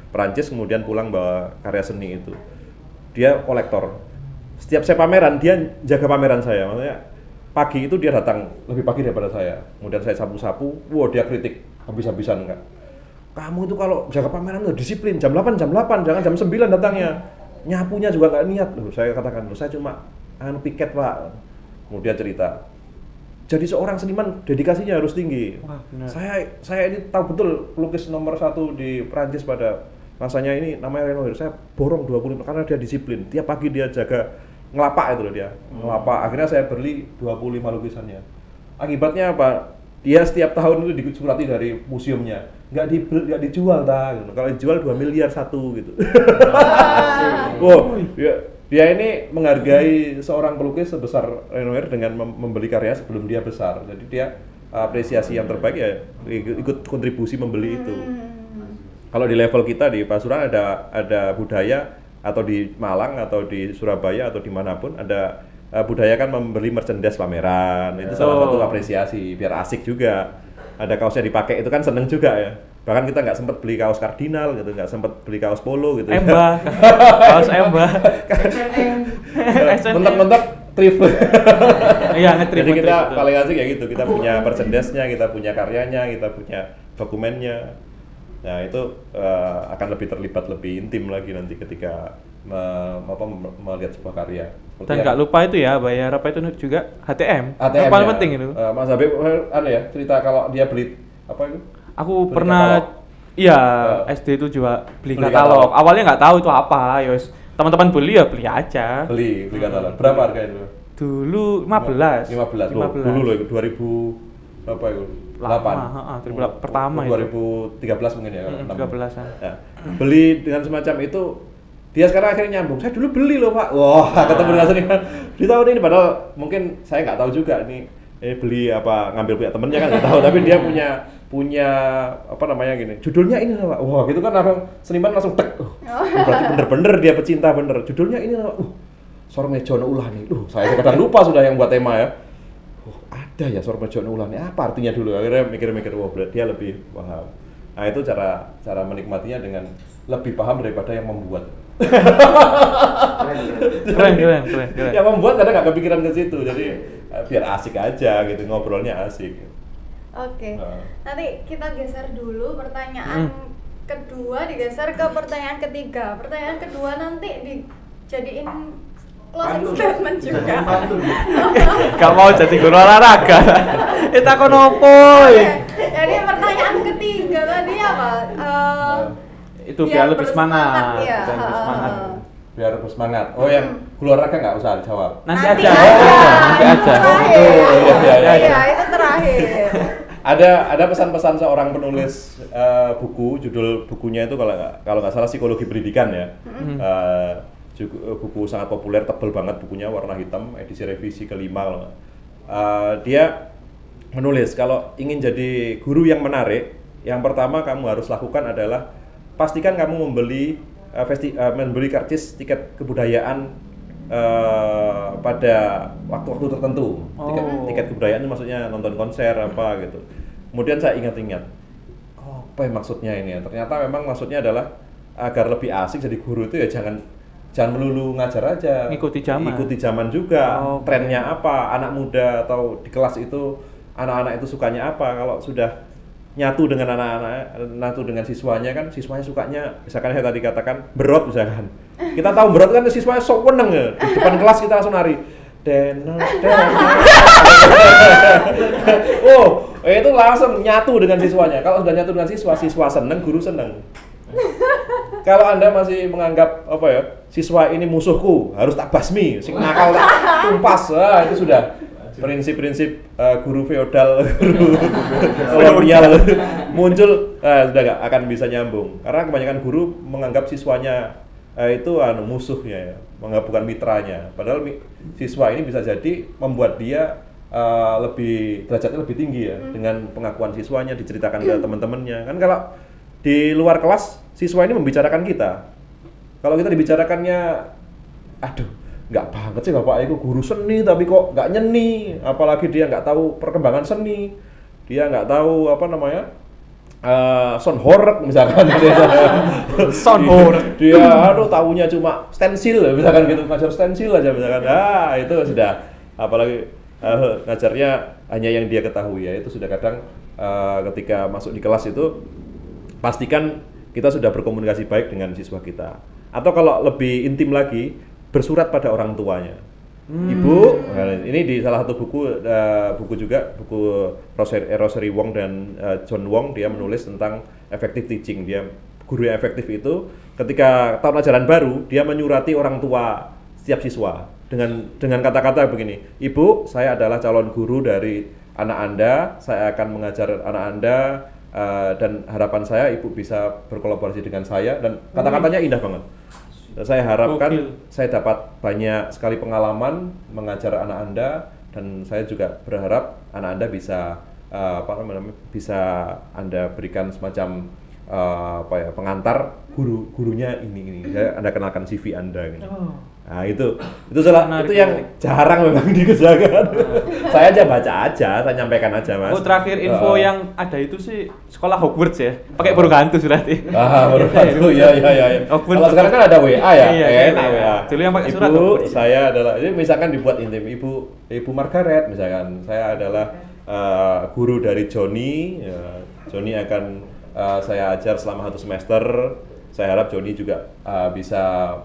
Prancis, kemudian pulang bawa karya seni itu. Dia kolektor. Setiap saya pameran, dia jaga pameran saya. Maksudnya pagi itu dia datang lebih pagi daripada saya. Kemudian saya sapu-sapu, dia kritik habis-habisan enggak. Kamu itu kalau jaga pameran udah disiplin, jam 8, jangan jam 9 datangnya. Nyapunya juga enggak niat. Saya katakan, saya cuma piket, Pak. Kemudian cerita. Jadi seorang seniman dedikasinya harus tinggi. Wah, benar. Saya ini tahu betul pelukis nomor 1 di Prancis pada masanya ini namanya Renoir. Saya borong 25 karena dia disiplin. Tiap pagi dia jaga ngelapak itu loh dia. Ngelapak. Akhirnya saya beli 25 lukisannya. Akibatnya apa? Dia setiap tahun itu disurati dari museumnya. nggak dijual gitu. Kalau dijual 2 miliar satu gitu. Wow, dia ini menghargai seorang pelukis sebesar Renoir dengan membeli karya sebelum dia besar. Jadi dia apresiasi yang terbaik ya ikut kontribusi membeli itu. Kalau di level kita di Pasuruan ada budaya, atau di Malang atau di Surabaya atau dimanapun ada budaya kan membeli merchandise pameran, itu salah satu apresiasi biar asik juga. Ada kaosnya dipakai itu kan seneng juga ya. Bahkan kita nggak sempat beli kaos kardinal gitu, nggak sempat beli kaos polo gitu. Emba, kaos Emba. Mentok-mentok thrift. Iya, nge-thrift. Jadi kita paling asik ya gitu, kita punya merchandise-nya, kita punya karyanya, kita punya dokumennya. Nah itu akan lebih terlibat lebih intim lagi nanti ketika melihat sebuah karya. Dan nggak lupa itu ya bayar apa itu juga HTM. Yang paling penting itu. Mas Habib ada ya cerita kalau dia beli apa itu? Aku beli pernah katalog. Iya SD itu juga beli katalog. Awalnya nggak tahu itu apa, yos teman-teman beli ya beli aja. Beli katalog. Berapa harganya dulu? Dulu 15. 15 loh. Dulu loh 2000 berapa itu? 8. Pertama 2013 mungkin ya. 13-an. Ya. Beli dengan semacam itu, dia sekarang akhirnya nyambung. Saya dulu beli loh Pak. Wah, ketemu dengan seniman di tahun ini, padahal mungkin saya nggak tahu juga ini beli apa ngambil punya temennya kan nggak tahu, tapi dia punya apa namanya gini. Judulnya ini loh Pak. Wah, gitu kan langsung seniman langsung tek. Berarti bener-bener dia pecinta bener. Judulnya ini loh Pak. Sormejono Ulah nih. Saya kadang lupa sudah yang buat tema ya. Ada ya Sormejono Ulah nih, apa artinya dulu? Akhirnya mikir-mikir, wah dia lebih paham. Nah itu cara menikmatinya dengan lebih paham daripada yang membuat. Keren. Yang membuat kadang nggak kepikiran ke situ, jadi biar asik aja gitu, ngobrolnya asik. Oke. Nanti kita geser dulu pertanyaan kedua, digeser ke pertanyaan ketiga. Pertanyaan kedua nanti dijadiin closing statement juga. Gak mau jadi guru olahraga. Itu aku nopo. Jadi pertanyaan ketiga tadi apa? Itu biar lebih semangat. Ya. Biar bersemangat. Oh yang guru olahraga nggak usah dijawab. Nanti aja. Iya, itu terakhir. Ada pesan-pesan seorang penulis buku, judul bukunya itu kalau nggak salah Psikologi Pendidikan ya. Buku sangat populer, tebal banget bukunya, warna hitam, edisi revisi kelima. Dia menulis kalau ingin jadi guru yang menarik, yang pertama kamu harus lakukan adalah pastikan kamu membeli karcis tiket kebudayaan pada waktu-waktu tertentu. Tiket kebudayaan itu maksudnya nonton konser apa gitu. Kemudian saya ingat-ingat, apa yang maksudnya ini ya? Ternyata memang maksudnya adalah agar lebih asik jadi guru itu ya jangan melulu ngajar aja, ikuti zaman juga. Trennya apa, anak muda atau di kelas itu anak-anak itu sukanya apa. Kalau sudah nyatu dengan nyatu dengan siswanya kan, siswanya sukanya misalkan saya tadi katakan berot misalkan, kita tahu berot kan siswanya sok weneng ya, di depan kelas kita langsung nari itu langsung nyatu dengan siswanya. Kalau sudah nyatu dengan siswa seneng, guru seneng. Kalau Anda masih menganggap apa ya, siswa ini musuhku, harus tak basmi, sing nakal tak tumpas, itu sudah prinsip-prinsip guru feodal, guru kolonial muncul, sudah nggak akan bisa nyambung. Karena kebanyakan guru menganggap siswanya itu musuhnya, ya, menganggap bukan mitranya. Padahal siswa ini bisa jadi membuat dia derajatnya lebih tinggi ya, dengan pengakuan siswanya, diceritakan ke teman-temannya. Kan kalau di luar kelas, siswa ini membicarakan kita. Kalau kita dibicarakannya, aduh, nggak banget sih bapak itu guru seni tapi kok nggak nyeni, apalagi dia nggak tahu perkembangan seni, dia nggak tahu apa namanya sonhorek misalkan. Sonhorek dia tahunya cuma stensil misalkan gitu, ngajar stensil aja misalkan. Itu sudah, apalagi ngajarnya hanya yang dia ketahui ya, itu sudah kadang ketika masuk di kelas itu pastikan kita sudah berkomunikasi baik dengan siswa kita. Atau kalau lebih intim lagi, bersurat pada orang tuanya. Ibu, ini di salah satu buku juga, buku Rosary Wong dan John Wong, dia menulis tentang effective teaching. Dia guru yang efektif itu ketika tahun ajaran baru, dia menyurati orang tua setiap siswa dengan kata-kata begini, Ibu, saya adalah calon guru dari anak Anda, saya akan mengajar anak Anda dan harapan saya ibu bisa berkolaborasi dengan saya dan kata-katanya indah banget. Dan saya harapkan saya dapat banyak sekali pengalaman mengajar anak Anda dan saya juga berharap anak Anda bisa bisa Anda berikan semacam pengantar gurunya ini. Anda kenalkan CV Anda gitu. Nah itu yang jarang memang dikerjakan. Saya aja baca aja, saya nyampaikan aja Mas. Terakhir info yang ada itu sih sekolah Hogwarts ya, pakai bergantung berarti. Bergantung, ya. Kalau sekarang kan ada WA ya, enak WA. Dulu yang pakai surat. Ibu, saya adalah, ini misalkan dibuat intim, Ibu Margaret misalkan, saya adalah guru dari Joni. Joni akan saya ajar selama 1 semester. Saya harap Joni juga bisa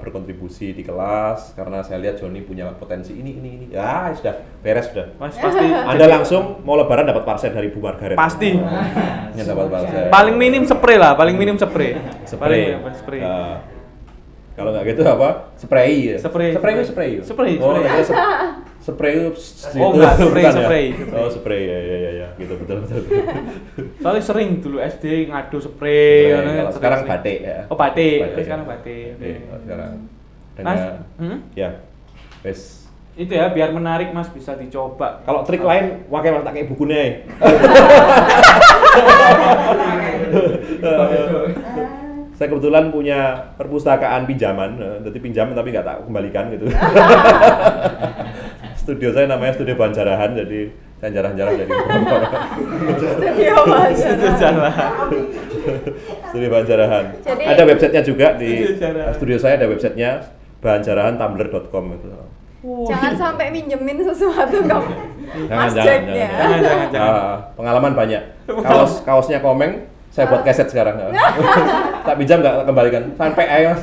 berkontribusi di kelas karena saya lihat Joni punya potensi ini. Ya, sudah beres sudah. Mas pasti. Anda langsung mau lebaran dapat parcel dari Bu Margaret. Pasti. Ya, dapat parcel. Paling minim spray lah, paling minim spray. Spray. Kalau nggak gitu apa? Spray. Spray. Oh, spray itu spray. Oh, spray ya. Gitu betul. Soalnya sering dulu SD ngadu spray. Kalau sekarang batik ya. Oh, batik. Sekarang batik. Sekarang. Mas, ya. Wes. Itu ya biar menarik Mas bisa dicoba. Kalau trik lain pakai Mas pakai bukunya. Saya kebetulan punya perpustakaan pinjaman, jadi pinjaman tapi nggak tak kembalikan gitu. Studio saya namanya Studio Banjarahan, jadi saya jarang-jarang jadi orang. Studio Banjarahan. Ada websitenya juga di studio saya, ada websitenya banjarahantumblr.com itu. Jangan sampai minjemin sesuatu ke Mas Jangan. Jack ya. Jangan. Pengalaman banyak. Kaosnya Komeng, saya buat keset sekarang. Tak pinjam nggak kembalikan. Sampai ayo.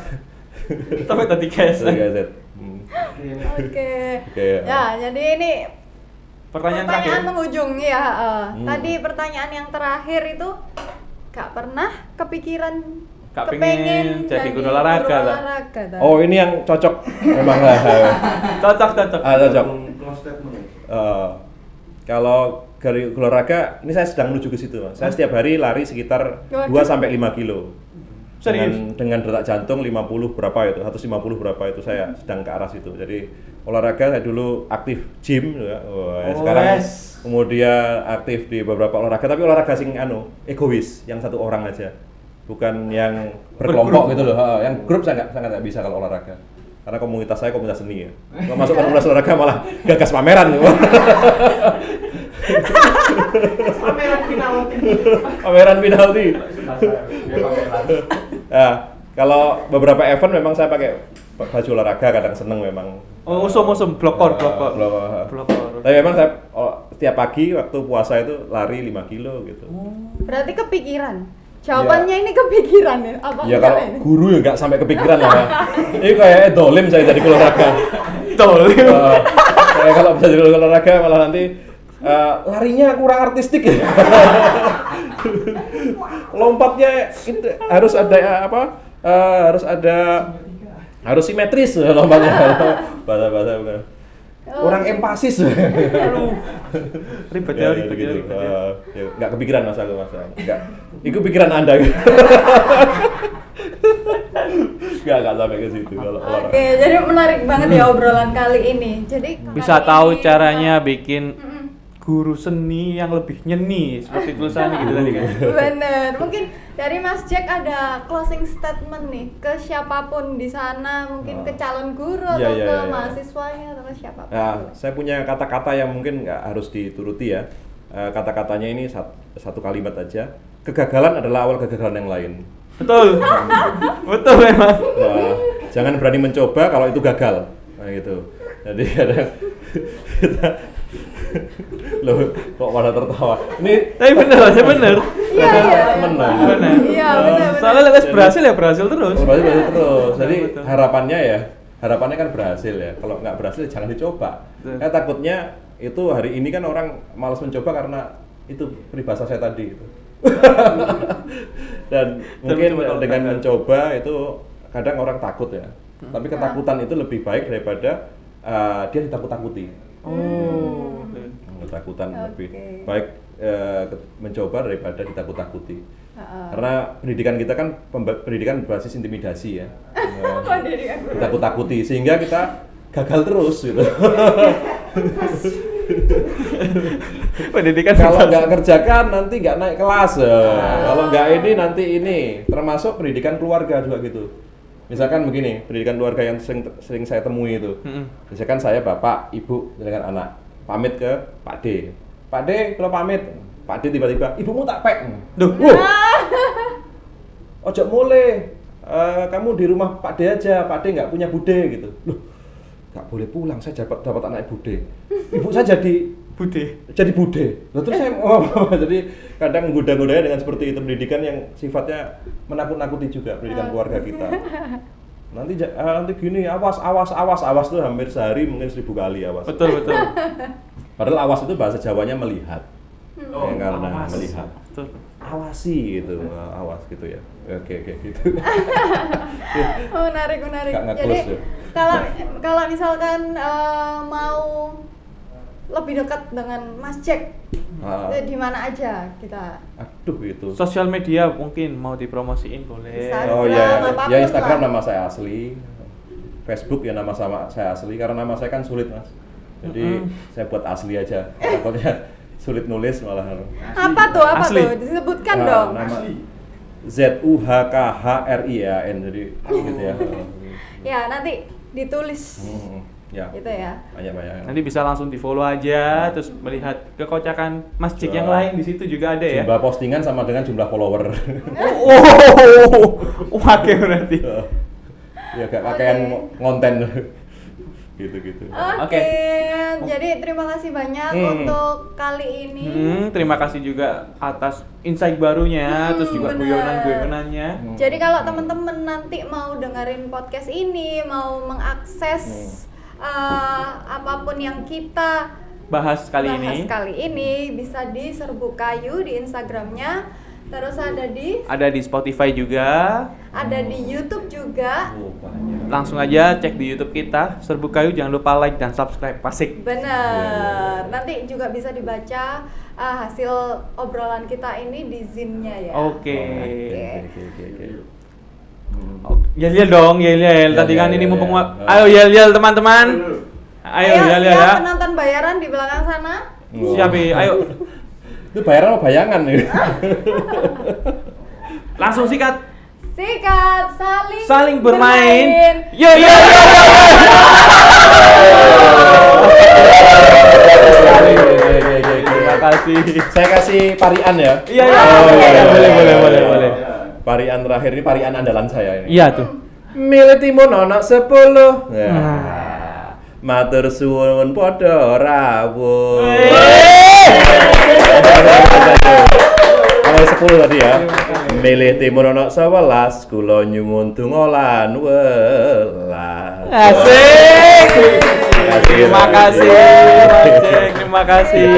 Tapi tadi keset. Oke. Ya, jadi ini pertanyaan menghujung ya. Tadi pertanyaan yang terakhir itu gak pernah kepikiran kepengen jadi guru olahraga. Oh, ini yang cocok memang lah. Cocok. Cocok. Kalau dari olahraga, ini saya sedang menuju ke situ, Mas. Saya setiap hari lari sekitar 2 sampai 5 kilo. Dengan detak jantung 50 berapa itu, 150 berapa itu saya sedang ke arah situ. Jadi olahraga saya dulu aktif gym ya. Sekarang kemudian aktif di beberapa olahraga, tapi olahraga sing egois, yang satu orang aja. Bukan yang berkelompok gitu loh. Yang grup saya nggak bisa kalau olahraga. Karena komunitas saya komunitas seni ya. Kalau masuk komunitas olahraga malah gagas pameran. Pameran penalti. Ya, kalau beberapa event memang saya pakai baju olahraga, kadang seneng memang. Oh, usum blokor. Tapi memang saya setiap pagi waktu puasa itu lari 5 kilo gitu. Berarti kepikiran. Jawabannya ini kepikiran ya? Apa ya kalau ini? Guru ya nggak sampai kepikiran lah. Ini kayak dolim saya jadi olahraga. Dolim. Kayak kalau bisa jadi olahraga malah nanti larinya kurang artistik ya. Lompatnya itu harus simetris lompatnya. Bahasa bukan. Kurang empasis. Ribet ya. Nggak kepikiran Mas. Nggak. Itu pikiran Anda. Nggak sampai ke situ kalau olahraga. Oke, jadi menarik banget ya obrolan kali ini. Jadi bisa tahu caranya bikin guru seni yang lebih nyeni seperti tulisannya gitu tadi kan. Bener. Mungkin dari Mas Jack ada closing statement nih ke siapapun di sana, mungkin ke calon guru atau ke mahasiswanya atau ke siapapun. Ya, saya punya kata-kata yang mungkin nggak harus dituruti ya. Kata-katanya ini satu kalimat aja. Kegagalan adalah awal kegagalan yang lain. Betul. Betul memang. Jangan berani mencoba kalau itu gagal. Nah gitu. Jadi ada loh, kok pada tertawa? Ini tapi bener. Iya. Bener. Iya, bener. Soalnya berhasil terus. Berhasil terus. Jadi harapannya kan berhasil ya. Kalau nggak berhasil jangan dicoba. Takutnya itu hari ini kan orang malas mencoba karena itu peribahasa saya tadi itu. Dan mungkin dengan mencoba itu kadang orang takut ya. Tapi ketakutan itu lebih baik daripada dia ditakut-takuti. Ketakutan lebih baik mencoba daripada ditakut-takuti. Karena pendidikan kita kan pendidikan berbasis intimidasi ya. Ditakut-takuti sehingga kita gagal terus gitu. Pendidikan kalau nggak kerjakan nanti nggak naik kelas ya. Kalau nggak ini nanti ini, termasuk pendidikan keluarga juga gitu. Misalkan begini, pendidikan keluarga yang sering saya temui itu. Misalkan saya bapak, ibu dengan anak pamit ke Pak D. Pak D kalau pamit, Pak D tiba-tiba, ibumu tak pek. Duh, ojo mulai, kamu di rumah Pak D aja, Pak D nggak punya bude gitu. Loh, nggak boleh pulang, saya dapat anak bude. Ibu saya jadi bude. Lalu terus saya jadi kadang menggoda-godanya dengan seperti itu, pendidikan yang sifatnya menakut-nakuti juga, pendidikan keluarga kita. Nanti gini, awas tuh hampir sehari mungkin 1000 kali awas. Betul. Padahal awas itu bahasa Jawanya melihat. Karena awas. Melihat. Betul. Awasi gitu, awas gitu ya. Oke gitu. Menarik. Jadi kalau misalkan mau lebih dekat dengan Mas Jack, di mana aja kita? Aduh itu. Sosial media mungkin mau dipromosiin boleh. Instagram, ya Instagram nama saya asli, Facebook ya nama saya asli karena nama saya kan sulit Mas. Jadi saya buat asli aja. Takutnya sulit nulis malahan. Apa tuh? Disebutkan dong. Nama ZUHKHRIAN jadi gitu ya. Ya nanti ditulis. Ya. Gitu ya. Banyak. Nanti bisa langsung di-follow aja, terus melihat kekocakan Mas Jack yang lain di situ juga ada ya. Jumlah postingan sama dengan jumlah follower. Oke berarti. Ya gak pakaian konten. Gitu. Oke. Jadi terima kasih banyak untuk kali ini. Terima kasih juga atas insight barunya, terus juga guyonan-guyonannya. Jadi kalau teman-teman nanti mau dengerin podcast ini, mau mengakses apapun yang kita bahas kali ini bisa di Serbu Kayu di Instagramnya, terus ada di Spotify juga, ada di YouTube juga. Langsung aja cek di YouTube kita Serbu Kayu, jangan lupa like dan subscribe, asik. Bener. Nanti juga bisa dibaca hasil obrolan kita ini di Zin-nya ya. Oke. Yel dong. Tadi kan ini mumpung ayo yel teman-teman. Ayo yel ya. Penonton bayaran di belakang sana. Siap, ayo. Itu bayaran apa bayangan nih? Langsung sikat, saling bermain. Yo. Terima kasih. Saya kasih parian ya. Iya. Boleh. Parian terakhir ini parian andalan saya ini. Iya tuh. Milih timun ana 10. Matur suwun padha rawuh. Kalau 10 tadi ya. Milih timun ana 11, kula nyuwun donga lan welas. Asik. Terima kasih. Terima kasih.